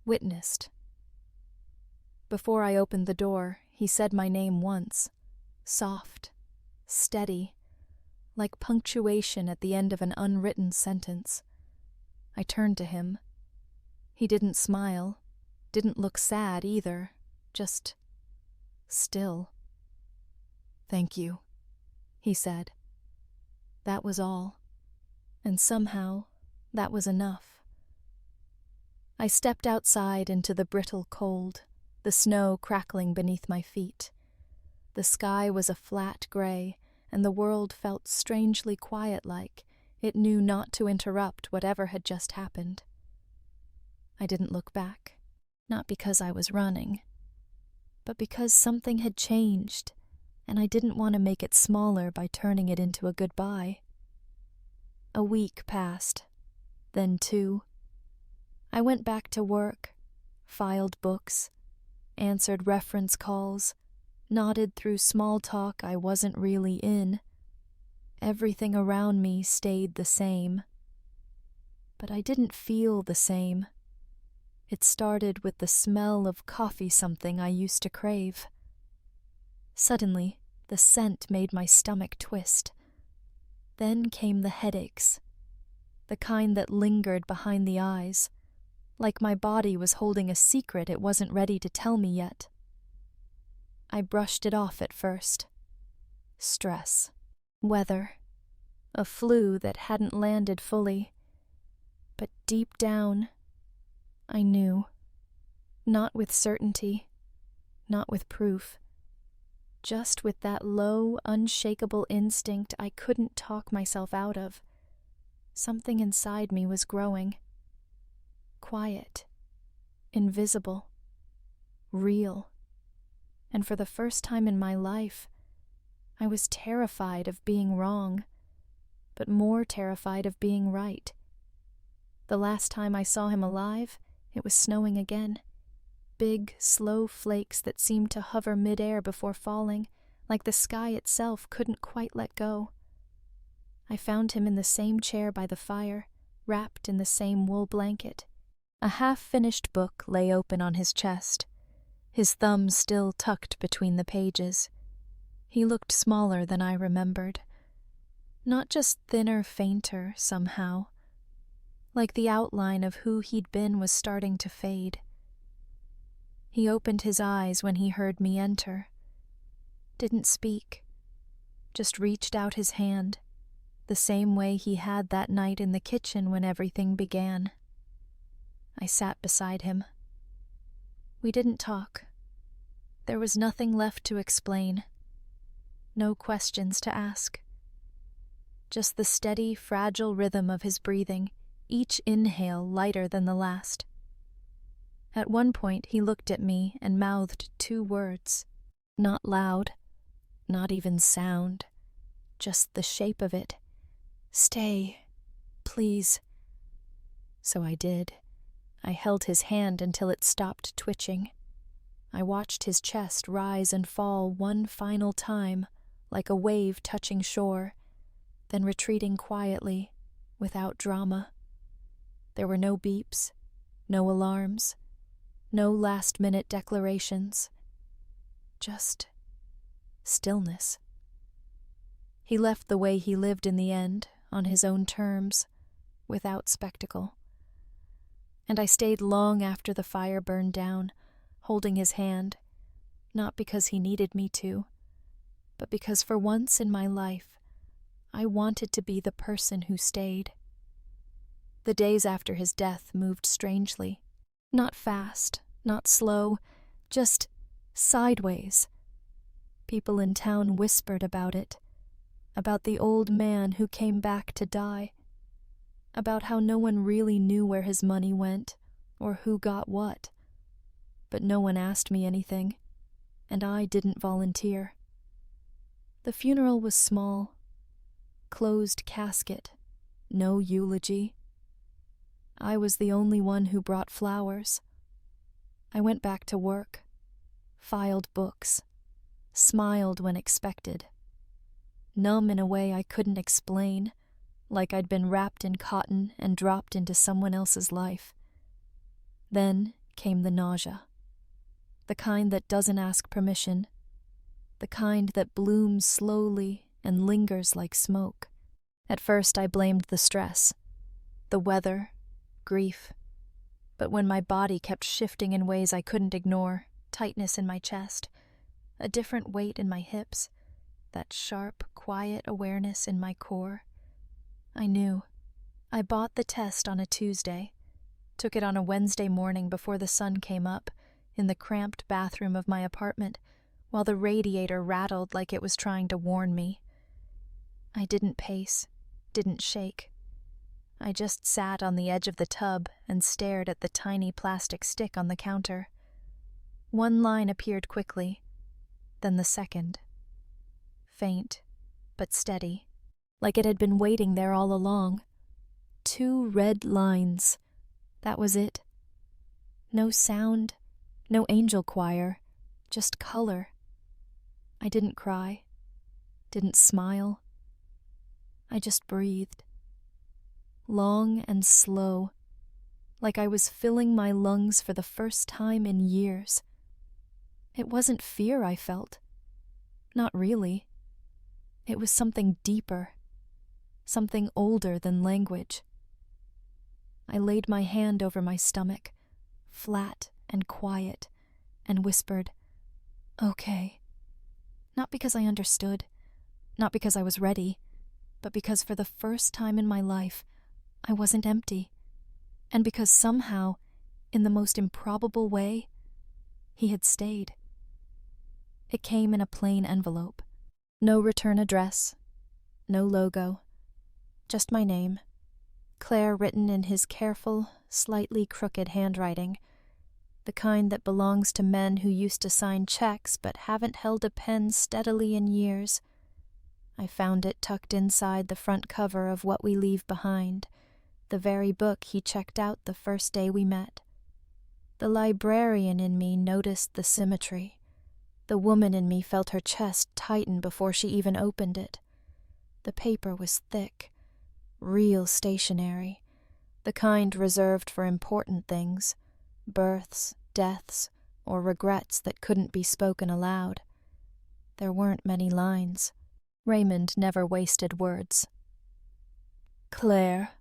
witnessed. Before I opened the door, he said my name once, soft, steady, like punctuation at the end of an unwritten sentence. I turned to him. He didn't smile, didn't look sad either, just still. "Thank you," he said. That was all, and somehow that was enough. I stepped outside into the brittle cold, the snow crackling beneath my feet. The sky was a flat gray, and the world felt strangely quiet-like. It knew not to interrupt whatever had just happened. I didn't look back, not because I was running, but because something had changed, and I didn't want to make it smaller by turning it into a goodbye. A week passed, then 2. I went back to work, filed books, answered reference calls, nodded through small talk I wasn't really in. Everything around me stayed the same. But I didn't feel the same. It started with the smell of coffee-something I used to crave. Suddenly, the scent made my stomach twist. Then came the headaches, the kind that lingered behind the eyes, like my body was holding a secret it wasn't ready to tell me yet. I brushed it off at first. Stress. Weather. A flu that hadn't landed fully. But deep down, I knew. Not with certainty, not with proof. Just with that low, unshakable instinct I couldn't talk myself out of. Something inside me was growing. Quiet. Invisible. Real. And for the first time in my life, I was terrified of being wrong, but more terrified of being right. The last time I saw him alive, it was snowing again. Big, slow flakes that seemed to hover mid-air before falling, like the sky itself couldn't quite let go. I found him in the same chair by the fire, wrapped in the same wool blanket. A half-finished book lay open on his chest, his thumb still tucked between the pages. He looked smaller than I remembered. Not just thinner, fainter, somehow. Like the outline of who he'd been was starting to fade. He opened his eyes when he heard me enter. Didn't speak. Just reached out his hand, the same way he had that night in the kitchen when everything began. I sat beside him. We didn't talk. There was nothing left to explain, no questions to ask. Just the steady, fragile rhythm of his breathing, each inhale lighter than the last. At one point he looked at me and mouthed 2 words. Not loud, not even sound, just the shape of it. "Stay, please." So I did. I held his hand until it stopped twitching. I watched his chest rise and fall one final time, like a wave touching shore, then retreating quietly, without drama. There were no beeps, no alarms, no last-minute declarations. Just stillness. He left the way he lived in the end, on his own terms, without spectacle. And I stayed long after the fire burned down, holding his hand, not because he needed me to, but because for once in my life, I wanted to be the person who stayed. The days after his death moved strangely. Not fast, not slow, just sideways. People in town whispered about it, about the old man who came back to die, about how no one really knew where his money went or who got what. But no one asked me anything, and I didn't volunteer. The funeral was small, closed casket, no eulogy. I was the only one who brought flowers. I went back to work, filed books, smiled when expected, numb in a way I couldn't explain, like I'd been wrapped in cotton and dropped into someone else's life. Then came the nausea, the kind that doesn't ask permission, the kind that blooms slowly and lingers like smoke. At first I blamed the stress, the weather, grief. But when my body kept shifting in ways I couldn't ignore, tightness in my chest, a different weight in my hips, that sharp, quiet awareness in my core, I knew. I bought the test on a Tuesday, took it on a Wednesday morning before the sun came up, in the cramped bathroom of my apartment, while the radiator rattled like it was trying to warn me. I didn't pace, didn't shake. I just sat on the edge of the tub and stared at the tiny plastic stick on the counter. One line appeared quickly, then the second. Faint, but steady, like it had been waiting there all along. 2 red lines. That was it. No sound, no angel choir, just color. I didn't cry, didn't smile. I just breathed. Long and slow, like I was filling my lungs for the first time in years. It wasn't fear I felt. Not really. It was something deeper, something older than language. I laid my hand over my stomach, flat and quiet, and whispered, "Okay." Not because I understood, not because I was ready, but because for the first time in my life, I wasn't empty, and because somehow, in the most improbable way, he had stayed. It came in a plain envelope. No return address, no logo, just my name, Claire written in his careful, slightly crooked handwriting, the kind that belongs to men who used to sign checks but haven't held a pen steadily in years. I found it tucked inside the front cover of What We Leave Behind, the very book he checked out the first day we met. The librarian in me noticed the symmetry. The woman in me felt her chest tighten before she even opened it. The paper was thick, real stationery, the kind reserved for important things, births, deaths, or regrets that couldn't be spoken aloud. There weren't many lines. Raymond never wasted words. "Claire,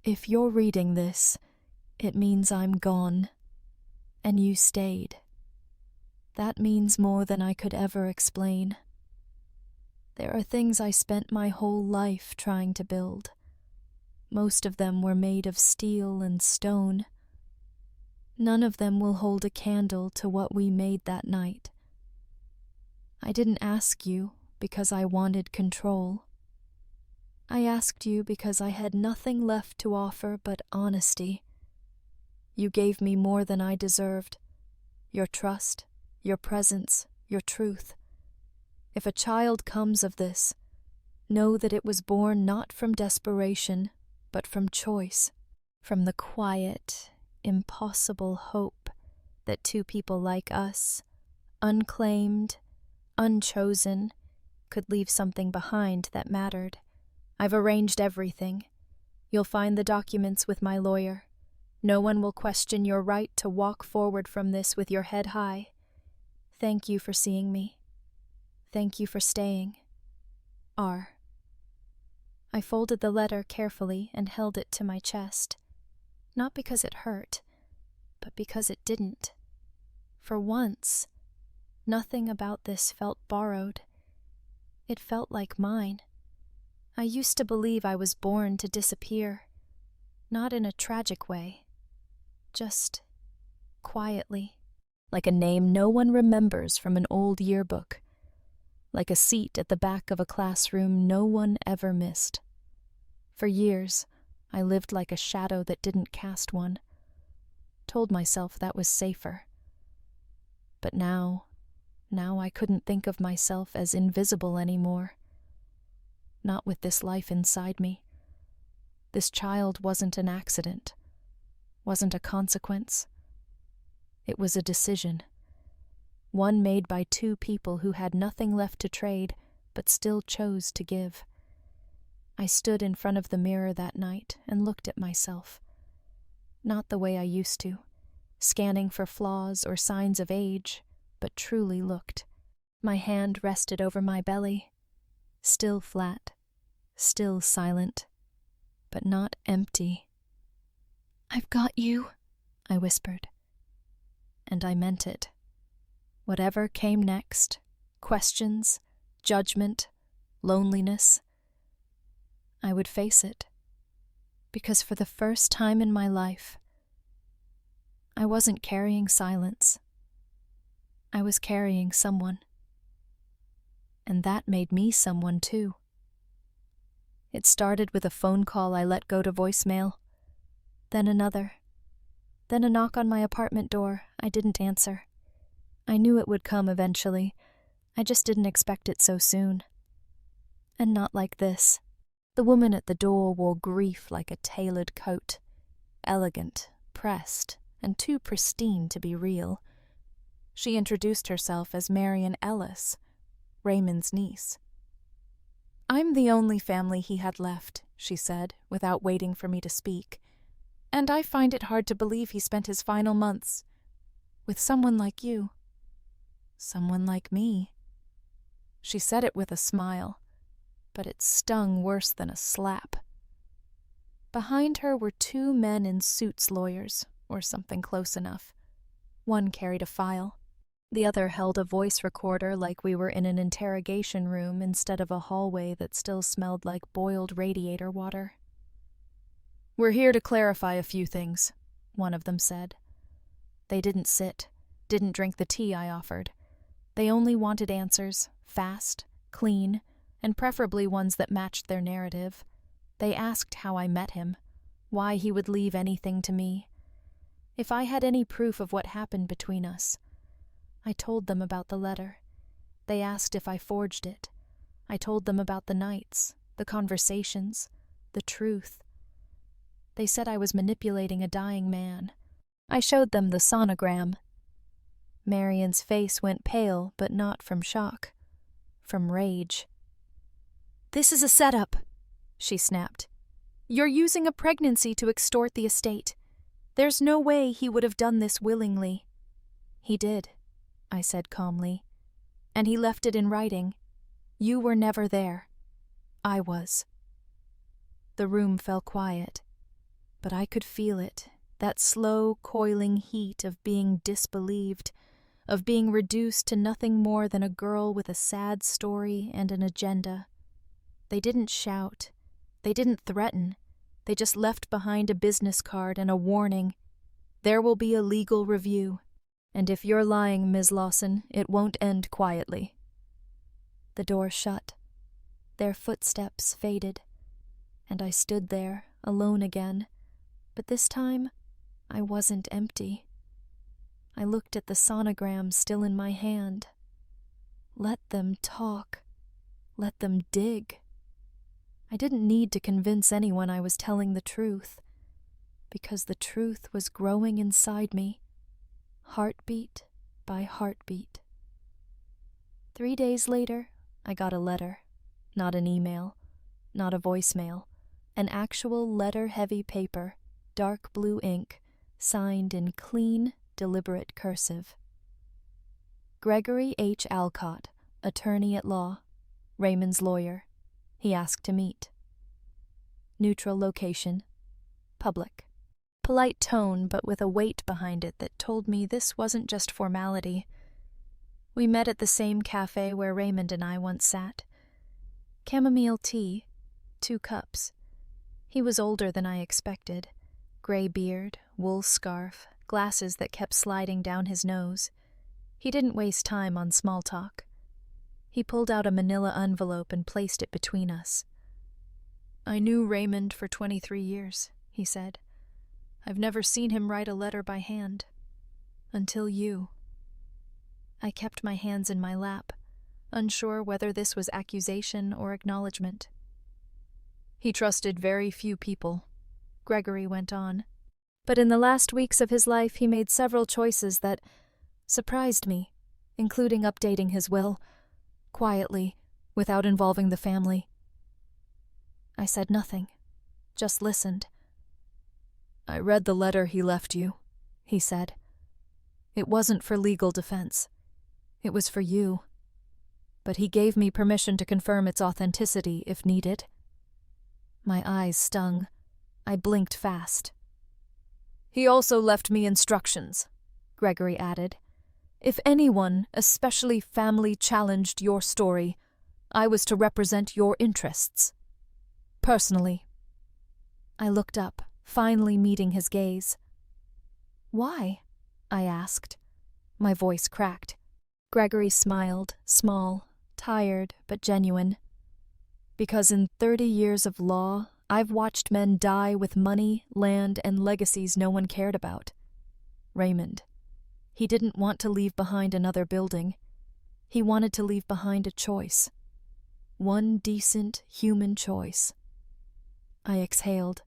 if you're reading this, it means I'm gone, and you stayed. That means more than I could ever explain. There are things I spent my whole life trying to build. Most of them were made of steel and stone. None of them will hold a candle to what we made that night. I didn't ask you because I wanted control. I asked you because I had nothing left to offer but honesty. You gave me more than I deserved. Your trust, your presence, your truth. If a child comes of this, know that it was born not from desperation, but from choice, from the quiet, impossible hope that two people like us, unclaimed, unchosen, could leave something behind that mattered. I've arranged everything. You'll find the documents with my lawyer. No one will question your right to walk forward from this with your head high. Thank you for seeing me. Thank you for staying. R. I folded the letter carefully and held it to my chest. Not because it hurt, but because it didn't. For once, nothing about this felt borrowed. It felt like mine. I used to believe I was born to disappear. Not in a tragic way. Just quietly. Like a name no one remembers from an old yearbook. Like a seat at the back of a classroom no one ever missed. For years, I lived like a shadow that didn't cast one. Told myself that was safer. But now I couldn't think of myself as invisible anymore. Not with this life inside me. This child wasn't an accident. Wasn't a consequence. It was a decision. One made by two people who had nothing left to trade, but still chose to give. I stood in front of the mirror that night and looked at myself. Not the way I used to, scanning for flaws or signs of age, but truly looked. My hand rested over my belly, still flat, still silent, but not empty. "I've got you," I whispered. And I meant it. Whatever came next, questions, judgment, loneliness, I would face it. Because for the first time in my life, I wasn't carrying silence. I was carrying someone. And that made me someone too. It started with a phone call I let go to voicemail, then another, then a knock on my apartment door I didn't answer. I knew it would come eventually. I just didn't expect it so soon. And not like this. The woman at the door wore grief like a tailored coat. Elegant, pressed, and too pristine to be real. She introduced herself as Marian Elias, Raymond's niece. "I'm the only family he had left," she said, without waiting for me to speak. "And I find it hard to believe he spent his final months with someone like you. Someone like me." She said it with a smile, but it stung worse than a slap. Behind her were two men in suits, lawyers, or something close enough. One carried a file. The other held a voice recorder like we were in an interrogation room instead of a hallway that still smelled like boiled radiator water. "We're here to clarify a few things," one of them said. They didn't sit, didn't drink the tea I offered. They only wanted answers, fast, clean, and preferably ones that matched their narrative. They asked how I met him, why he would leave anything to me. If I had any proof of what happened between us. I told them about the letter. They asked if I forged it. I told them about the nights, the conversations, the truth. They said I was manipulating a dying man. I showed them the sonogram. Marian's face went pale, but not from shock. From rage. "This is a setup," she snapped. "You're using a pregnancy to extort the estate. There's no way he would have done this willingly." "He did," I said calmly. "And he left it in writing. You were never there. I was." The room fell quiet, but I could feel it, that slow, coiling heat of being disbelieved, of being reduced to nothing more than a girl with a sad story and an agenda. They didn't shout. They didn't threaten. They just left behind a business card and a warning. There will be a legal review. And if you're lying, Ms. Lawson, it won't end quietly." The door shut. Their footsteps faded, and I stood there, alone again, but this time I wasn't empty. I looked at the sonogram still in my hand. Let them talk. Let them dig. I didn't need to convince anyone I was telling the truth, because the truth was growing inside me, heartbeat by heartbeat. 3 days later, I got a letter. Not an email, not a voicemail, an actual letter-heavy paper, dark blue ink, signed in clean, deliberate cursive. Gregory H. Alcott, attorney at law, Raymond's lawyer. He asked to meet. Neutral location. Public. Polite tone, but with a weight behind it that told me this wasn't just formality. We met at the same cafe where Raymond and I once sat. Chamomile tea, 2 cups. He was older than I expected. Gray beard, wool scarf, glasses that kept sliding down his nose. He didn't waste time on small talk. He pulled out a manila envelope and placed it between us. "I knew Raymond for 23 years, he said. "I've never seen him write a letter by hand. Until you." I kept my hands in my lap, unsure whether this was accusation or acknowledgement. "He trusted very few people," Gregory went on. "But in the last weeks of his life he made several choices that surprised me, including updating his will, quietly, without involving the family." I said nothing, just listened. "I read the letter he left you," he said. "It wasn't for legal defense. It was for you. But he gave me permission to confirm its authenticity if needed." My eyes stung. I blinked fast. "He also left me instructions," Gregory added. "If anyone, especially family, challenged your story, I was to represent your interests. Personally." I looked up, finally meeting his gaze. "Why?" I asked. My voice cracked. Gregory smiled, small, tired, but genuine. "Because in 30 years of law, I've watched men die with money, land, and legacies no one cared about. Raymond. He didn't want to leave behind another building. He wanted to leave behind a choice. One decent, human choice." I exhaled,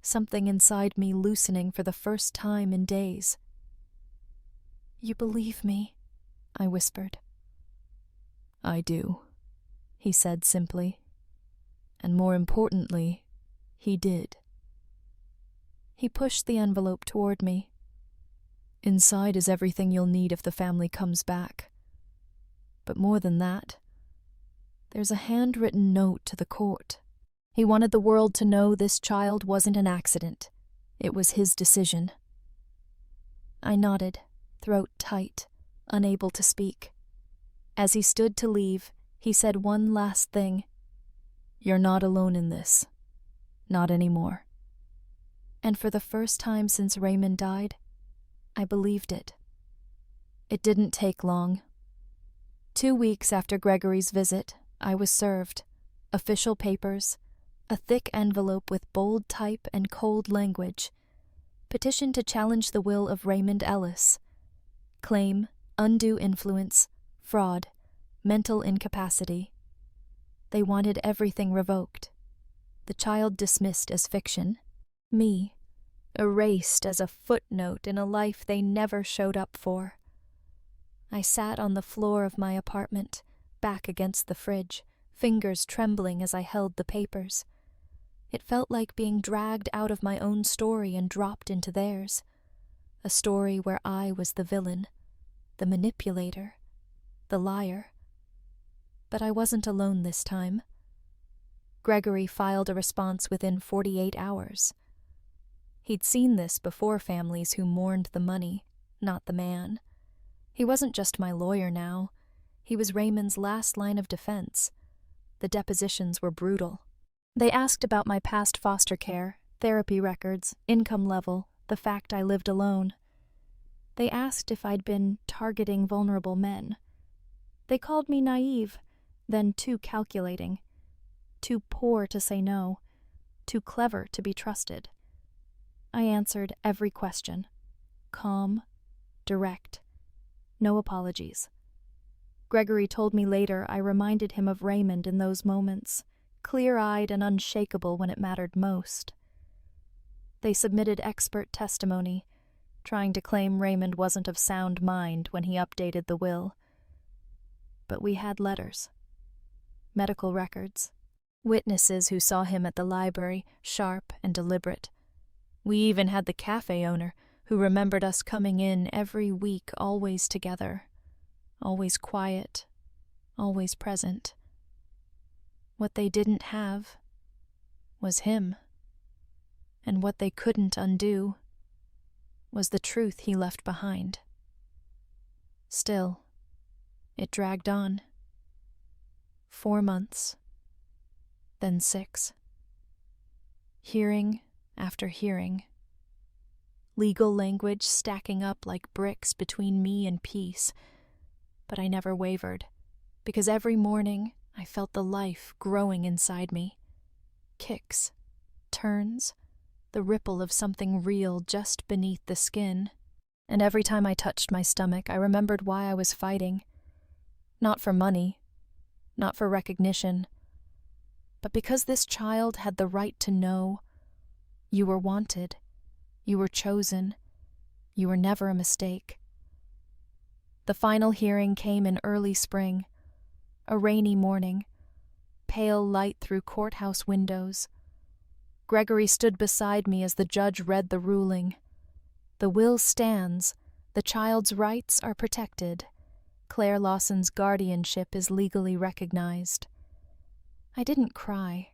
something inside me loosening for the first time in days. "You believe me?" I whispered. "I do," he said simply. And more importantly, he did. He pushed the envelope toward me. "Inside is everything you'll need if the family comes back. But more than that, there's a handwritten note to the court. He wanted the world to know this child wasn't an accident. It was his decision." I nodded, throat tight, unable to speak. As he stood to leave, he said one last thing. "You're not alone in this. Not anymore." And for the first time since Raymond died, I believed it. It didn't take long. 2 weeks after Gregory's visit, I was served. Official papers, a thick envelope with bold type and cold language. Petition to challenge the will of Raymond Ellis. Claim, undue influence, fraud, mental incapacity. They wanted everything revoked. The child dismissed as fiction. Me, erased as a footnote in a life they never showed up for. I sat on the floor of my apartment, back against the fridge, fingers trembling as I held the papers. It felt like being dragged out of my own story and dropped into theirs. A story where I was the villain, the manipulator, the liar. But I wasn't alone this time. Gregory filed a response within 48 hours. He'd seen this before families who mourned the money, not the man. He wasn't just my lawyer now. He was Raymond's last line of defense. The depositions were brutal. They asked about my past foster care, therapy records, income level, the fact I lived alone. They asked if I'd been targeting vulnerable men. They called me naive, then too calculating, too poor to say no, too clever to be trusted. I answered every question, calm, direct, no apologies. Gregory told me later I reminded him of Raymond in those moments, clear-eyed and unshakable when it mattered most. They submitted expert testimony, trying to claim Raymond wasn't of sound mind when he updated the will. But we had letters, medical records, witnesses who saw him at the library, sharp and deliberate. We even had the cafe owner who remembered us coming in every week, always together, always quiet, always present. What they didn't have was him, and what they couldn't undo was the truth he left behind. Still, it dragged on. 4 months, then 6. Hearing after hearing. Legal language stacking up like bricks between me and peace. But I never wavered, because every morning I felt the life growing inside me. Kicks, turns, the ripple of something real just beneath the skin. And every time I touched my stomach, I remembered why I was fighting. Not for money, not for recognition, but because this child had the right to know you were wanted, you were chosen, you were never a mistake. The final hearing came in early spring, a rainy morning, pale light through courthouse windows. Gregory stood beside me as the judge read the ruling. The will stands, the child's rights are protected. Claire Lawson's guardianship is legally recognized. I didn't cry.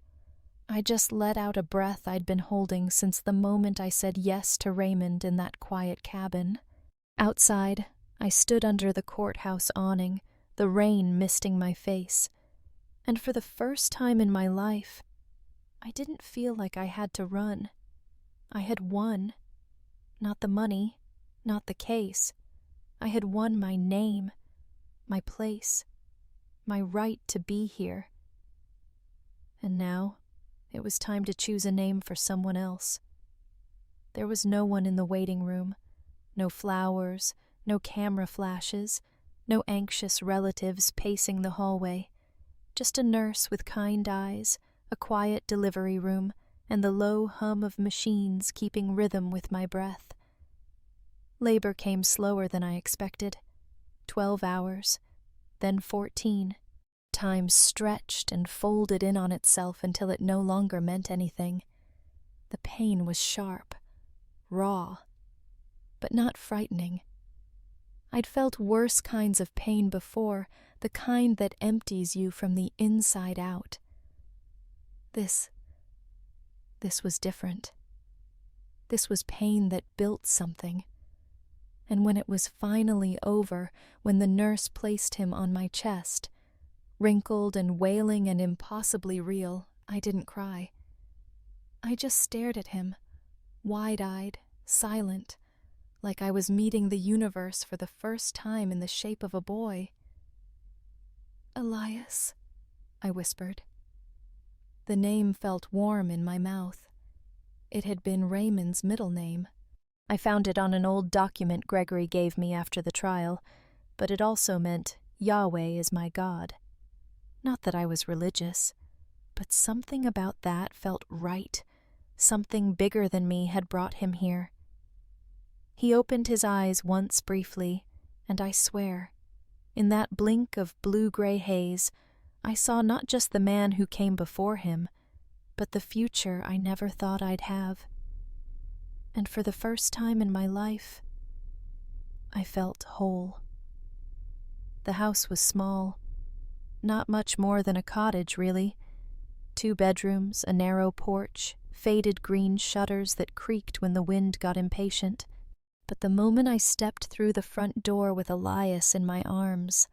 I just let out a breath I'd been holding since the moment I said yes to Raymond in that quiet cabin. Outside, I stood under the courthouse awning, the rain misting my face. And for the first time in my life, I didn't feel like I had to run. I had won. Not the money, not the case. I had won my name, my place, my right to be here. And now, it was time to choose a name for someone else. There was no one in the waiting room, no flowers, no camera flashes, no anxious relatives pacing the hallway, just a nurse with kind eyes, a quiet delivery room, and the low hum of machines keeping rhythm with my breath. Labor came slower than I expected. 12 hours, then 14. Time stretched and folded in on itself until it no longer meant anything. The pain was sharp, raw, but not frightening. I'd felt worse kinds of pain before, the kind that empties you from the inside out. This was different. This was pain that built something. And when it was finally over, when the nurse placed him on my chest, wrinkled and wailing and impossibly real, I didn't cry. I just stared at him, wide-eyed, silent, like I was meeting the universe for the first time in the shape of a boy. "Elias," I whispered. The name felt warm in my mouth. It had been Raymond's middle name. I found it on an old document Gregory gave me after the trial, but it also meant Yahweh is my God. Not that I was religious, but something about that felt right. Something bigger than me had brought him here. He opened his eyes once briefly, and I swear, in that blink of blue-gray haze, I saw not just the man who came before him, but the future I never thought I'd have. And for the first time in my life, I felt whole. The house was small, not much more than a cottage, really. 2 bedrooms, a narrow porch, faded green shutters that creaked when the wind got impatient. But the moment I stepped through the front door with Elias in my arms,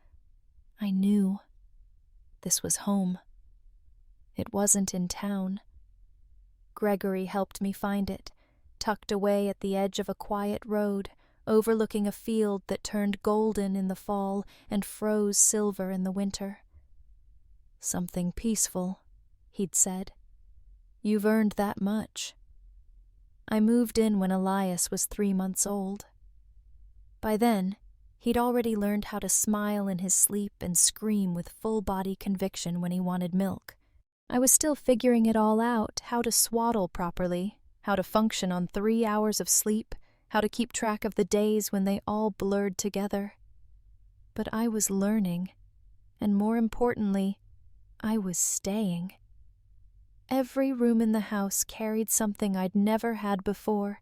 I knew this was home. It wasn't in town. Gregory helped me find it, tucked away at the edge of a quiet road, overlooking a field that turned golden in the fall and froze silver in the winter. "Something peaceful," he'd said. "You've earned that much." I moved in when Elias was 3 months old. By then, he'd already learned how to smile in his sleep and scream with full-body conviction when he wanted milk. I was still figuring it all out, how to swaddle properly, how to function on 3 hours of sleep, how to keep track of the days when they all blurred together. But I was learning, and more importantly, I was staying. Every room in the house carried something I'd never had before: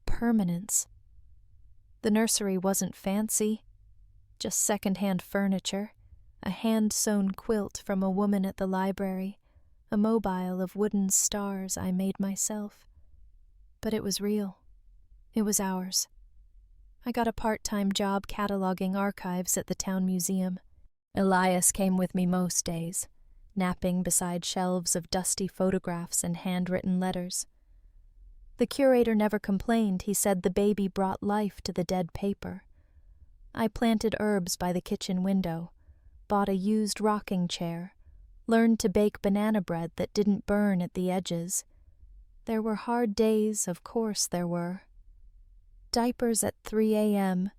permanence. The nursery wasn't fancy, just second-hand furniture, a hand-sewn quilt from a woman at the library, a mobile of wooden stars I made myself. But it was real. It was ours. I got a part-time job cataloging archives at the town museum. Elias came with me most days, napping beside shelves of dusty photographs and handwritten letters. The curator never complained. He said the baby brought life to the dead paper. I planted herbs by the kitchen window, bought a used rocking chair, learned to bake banana bread that didn't burn at the edges. There were hard days, of course there were. Diapers at 3 a.m.,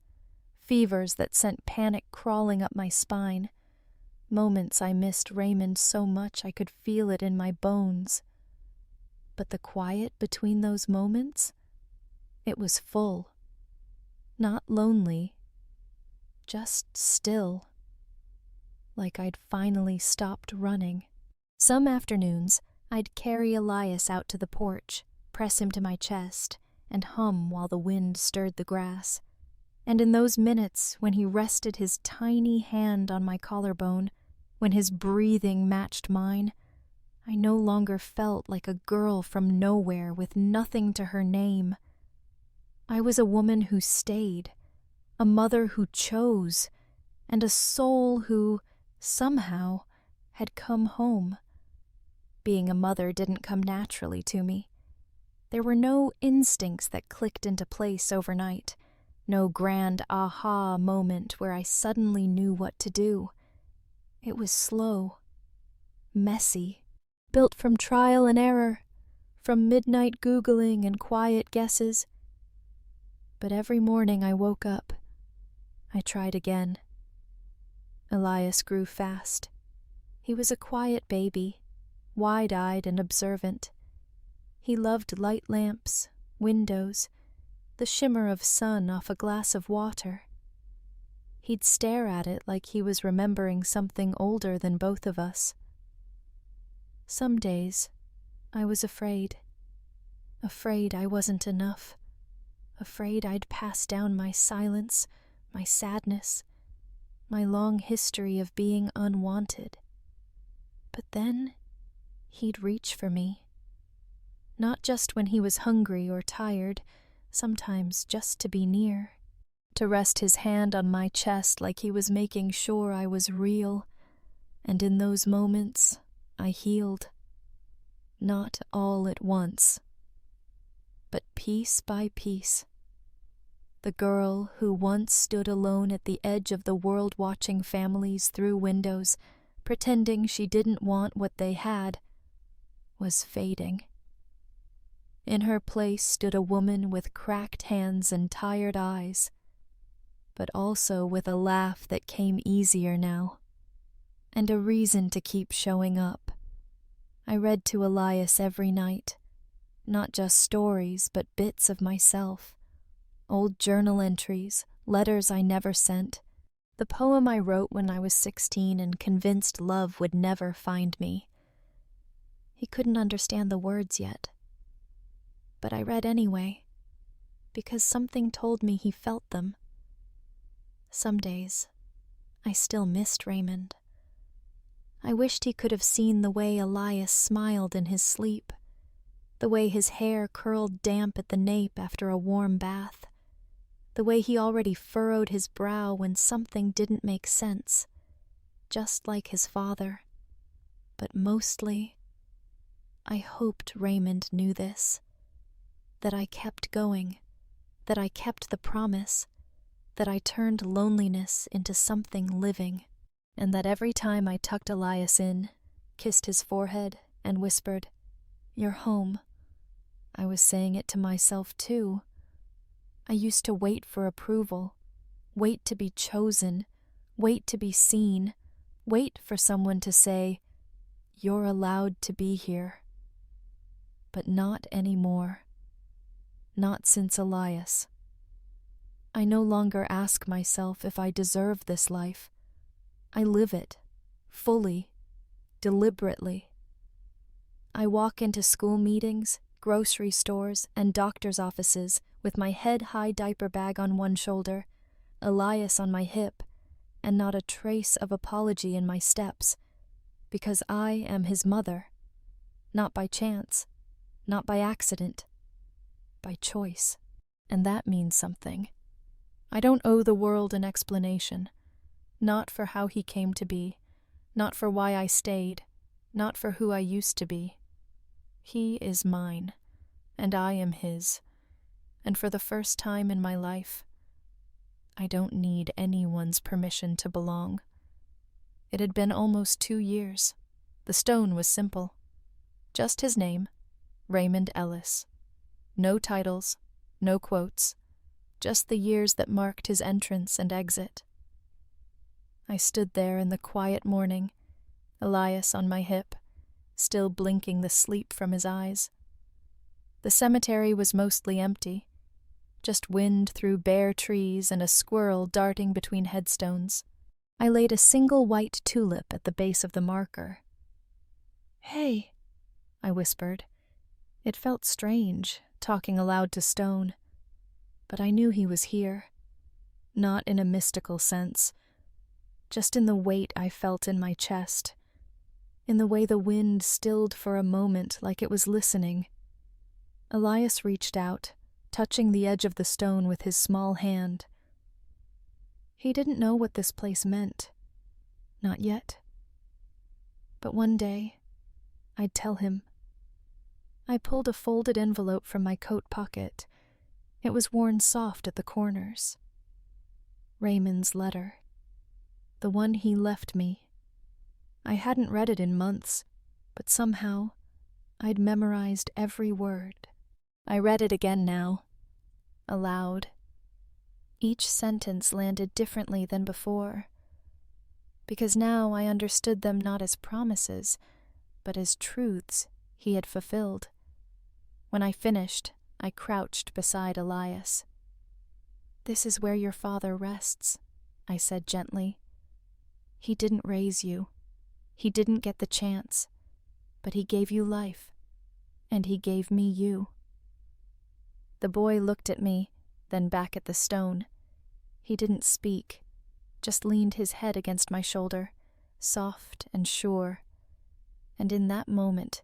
fevers that sent panic crawling up my spine, moments I missed Raymond so much I could feel it in my bones. But the quiet between those moments, it was full. Not lonely, just still. Like I'd finally stopped running. Some afternoons, I'd carry Elias out to the porch, press him to my chest, and hum while the wind stirred the grass. And in those minutes when he rested his tiny hand on my collarbone, when his breathing matched mine, I no longer felt like a girl from nowhere with nothing to her name. I was a woman who stayed, a mother who chose, and a soul who, somehow, had come home. Being a mother didn't come naturally to me. There were no instincts that clicked into place overnight, no grand aha moment where I suddenly knew what to do. It was slow, messy, built from trial and error, from midnight Googling and quiet guesses. But every morning I woke up, I tried again. Elias grew fast. He was a quiet baby, wide-eyed and observant. He loved light lamps, windows, the shimmer of sun off a glass of water. He'd stare at it like he was remembering something older than both of us. Some days, I was afraid. Afraid I wasn't enough. Afraid I'd pass down my silence, my sadness, my long history of being unwanted. But then, he'd reach for me. Not just when he was hungry or tired, sometimes just to be near. To rest his hand on my chest like he was making sure I was real. And in those moments, I healed. Not all at once, but piece by piece. The girl who once stood alone at the edge of the world watching families through windows, pretending she didn't want what they had, was fading. In her place stood a woman with cracked hands and tired eyes, but also with a laugh that came easier now, and a reason to keep showing up. I read to Elias every night, not just stories, but bits of myself, old journal entries, letters I never sent, the poem I wrote when I was 16 and convinced love would never find me. He couldn't understand the words yet, but I read anyway, because something told me he felt them. Some days, I still missed Raymond. I wished he could have seen the way Elias smiled in his sleep, the way his hair curled damp at the nape after a warm bath, the way he already furrowed his brow when something didn't make sense, just like his father. But mostly, I hoped Raymond knew this. that I kept going, that I kept the promise, that I turned loneliness into something living, and that every time I tucked Elias in, kissed his forehead, and whispered, "You're home," I was saying it to myself too. I used to wait for approval, wait to be chosen, wait to be seen, wait for someone to say, "You're allowed to be here." But not anymore. Not since Elias. I no longer ask myself if I deserve this life. I live it, fully, deliberately. I walk into school meetings, grocery stores, and doctor's offices with my head-high diaper bag on one shoulder, Elias on my hip, and not a trace of apology in my steps, because I am his mother, not by chance, not by accident, by choice. And that means something. I don't owe the world an explanation, not for how he came to be, not for why I stayed, not for who I used to be. He is mine, and I am his, and for the first time in my life, I don't need anyone's permission to belong. It had been almost 2 years. The stone was simple. Just his name, Raymond Ellis. No titles, no quotes, just the years that marked his entrance and exit. I stood there in the quiet morning, Elias on my hip, still blinking the sleep from his eyes. The cemetery was mostly empty, just wind through bare trees and a squirrel darting between headstones. I laid a single white tulip at the base of the marker. "Hey," I whispered. It felt strange, talking aloud to stone, but I knew he was here. Not in a mystical sense, just in the weight I felt in my chest, in the way the wind stilled for a moment like it was listening. Elias reached out, touching the edge of the stone with his small hand. He didn't know what this place meant. Not yet. But one day, I'd tell him. I pulled a folded envelope from my coat pocket. It was worn soft at the corners. Raymond's letter. The one he left me. I hadn't read it in months, but somehow I'd memorized every word. I read it again now, aloud. Each sentence landed differently than before, because now I understood them not as promises, but as truths he had fulfilled. When I finished, I crouched beside Elias. "This is where your father rests," I said gently. "He didn't raise you. He didn't get the chance, but he gave you life, and he gave me you." The boy looked at me, then back at the stone. He didn't speak, just leaned his head against my shoulder, soft and sure. And in that moment,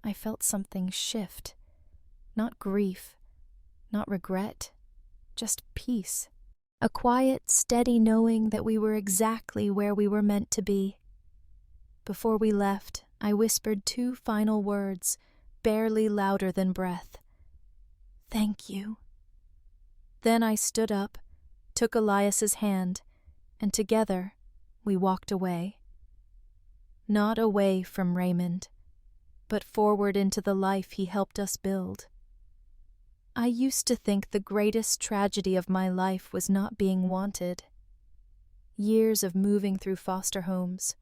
I felt something shift. Not grief, not regret, just peace. A quiet, steady knowing that we were exactly where we were meant to be. Before we left, I whispered 2 final words, barely louder than breath. "Thank you." Then I stood up, took Elias's hand, and together we walked away. Not away from Raymond, but forward into the life he helped us build. I used to think the greatest tragedy of my life was not being wanted. Years of moving through foster homes,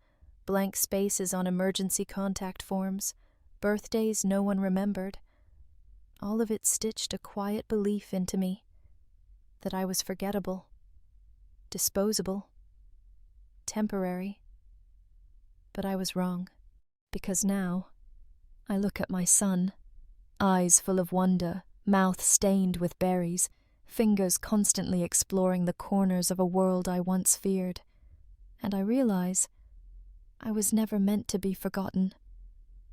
blank spaces on emergency contact forms, birthdays no one remembered. All of it stitched a quiet belief into me that I was forgettable, disposable, temporary. But I was wrong, because now I look at my son, eyes full of wonder, mouth stained with berries, fingers constantly exploring the corners of a world I once feared, and I realize I was never meant to be forgotten.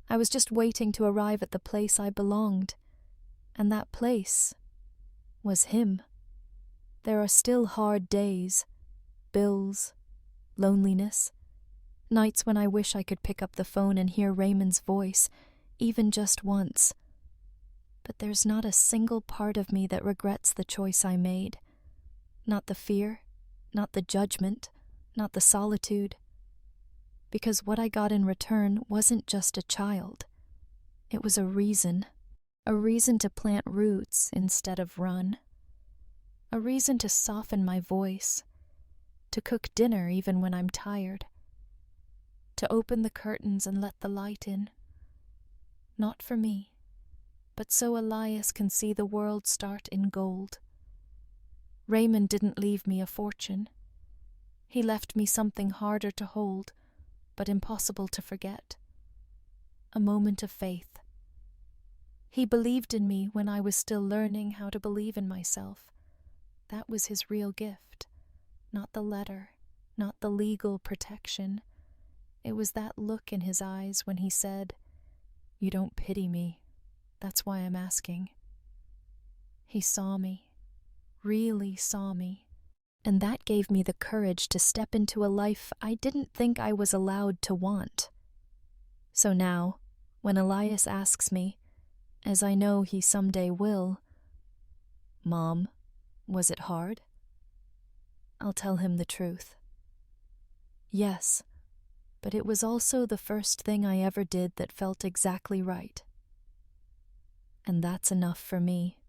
I was just waiting to arrive at the place I belonged, and that place was him. There are still hard days, bills, loneliness, nights when I wish I could pick up the phone and hear Raymond's voice, even just once. But there's not a single part of me that regrets the choice I made. Not the fear, not the judgment, not the solitude. Because what I got in return wasn't just a child. It was a reason to plant roots instead of run. A reason to soften my voice, to cook dinner even when I'm tired, to open the curtains and let the light in. Not for me, but so Elias can see the world start in gold. Raymond didn't leave me a fortune. He left me something harder to hold, but impossible to forget. A moment of faith. He believed in me when I was still learning how to believe in myself. That was his real gift. Not the letter, not the legal protection. It was that look in his eyes when he said, "You don't pity me. That's why I'm asking." He saw me, really saw me, and that gave me the courage to step into a life I didn't think I was allowed to want. So now, when Elias asks me, as I know he someday will, "Mom, was it hard?" I'll tell him the truth. Yes, but it was also the first thing I ever did that felt exactly right. And that's enough for me.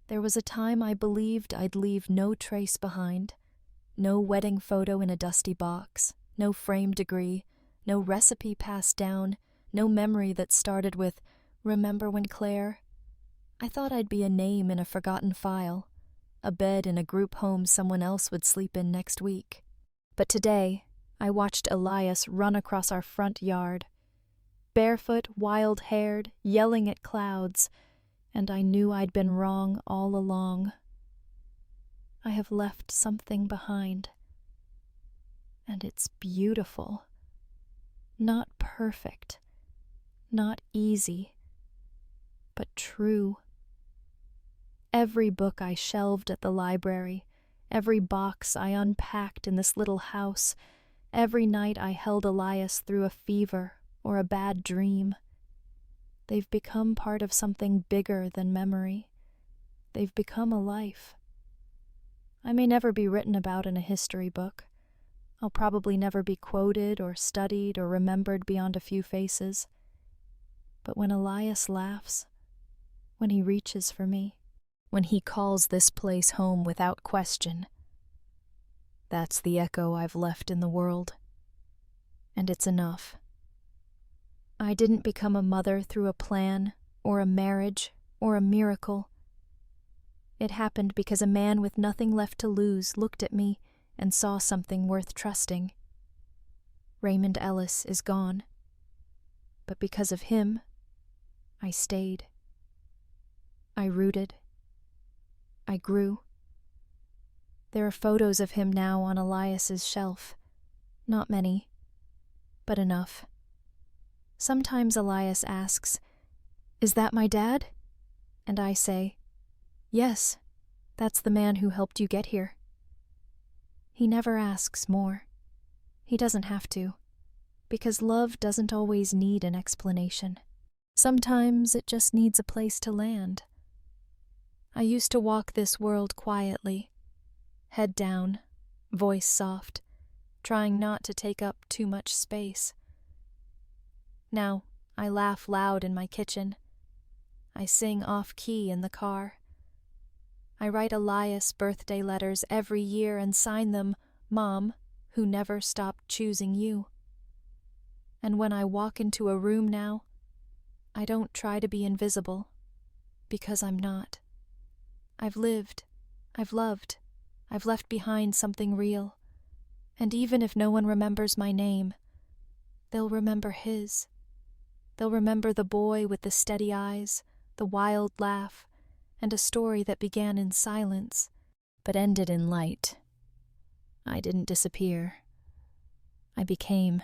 There was a time I believed I'd leave no trace behind, no wedding photo in a dusty box, no framed degree, no recipe passed down, no memory that started with, "Remember when Claire?" I thought I'd be a name in a forgotten file, a bed in a group home someone else would sleep in next week. But today, I watched Elias run across our front yard, barefoot, wild-haired, yelling at clouds, and I knew I'd been wrong all along. I have left something behind, and it's beautiful. Not perfect, not easy, but true. Every book I shelved at the library, every box I unpacked in this little house, every night I held Elias through a fever or a bad dream. They've become part of something bigger than memory. They've become a life. I may never be written about in a history book. I'll probably never be quoted or studied or remembered beyond a few faces. But when Elias laughs, when he reaches for me, when he calls this place home without question, that's the echo I've left in the world. And it's enough. I didn't become a mother through a plan, or a marriage, or a miracle. It happened because a man with nothing left to lose looked at me and saw something worth trusting. Raymond Ellis is gone. But because of him, I stayed. I rooted. I grew. There are photos of him now on Elias's shelf. Not many, but enough. Sometimes Elias asks, "Is that my dad?" And I say, "Yes, that's the man who helped you get here." He never asks more. He doesn't have to, because love doesn't always need an explanation. Sometimes it just needs a place to land. I used to walk this world quietly, head down, voice soft, trying not to take up too much space. Now, I laugh loud in my kitchen. I sing off-key in the car. I write Elias birthday letters every year and sign them, "Mom, who never stopped choosing you." And when I walk into a room now, I don't try to be invisible, because I'm not. I've lived, I've loved, I've left behind something real, and even if no one remembers my name, they'll remember his. They'll remember the boy with the steady eyes, the wild laugh, and a story that began in silence, but ended in light. I didn't disappear. I became.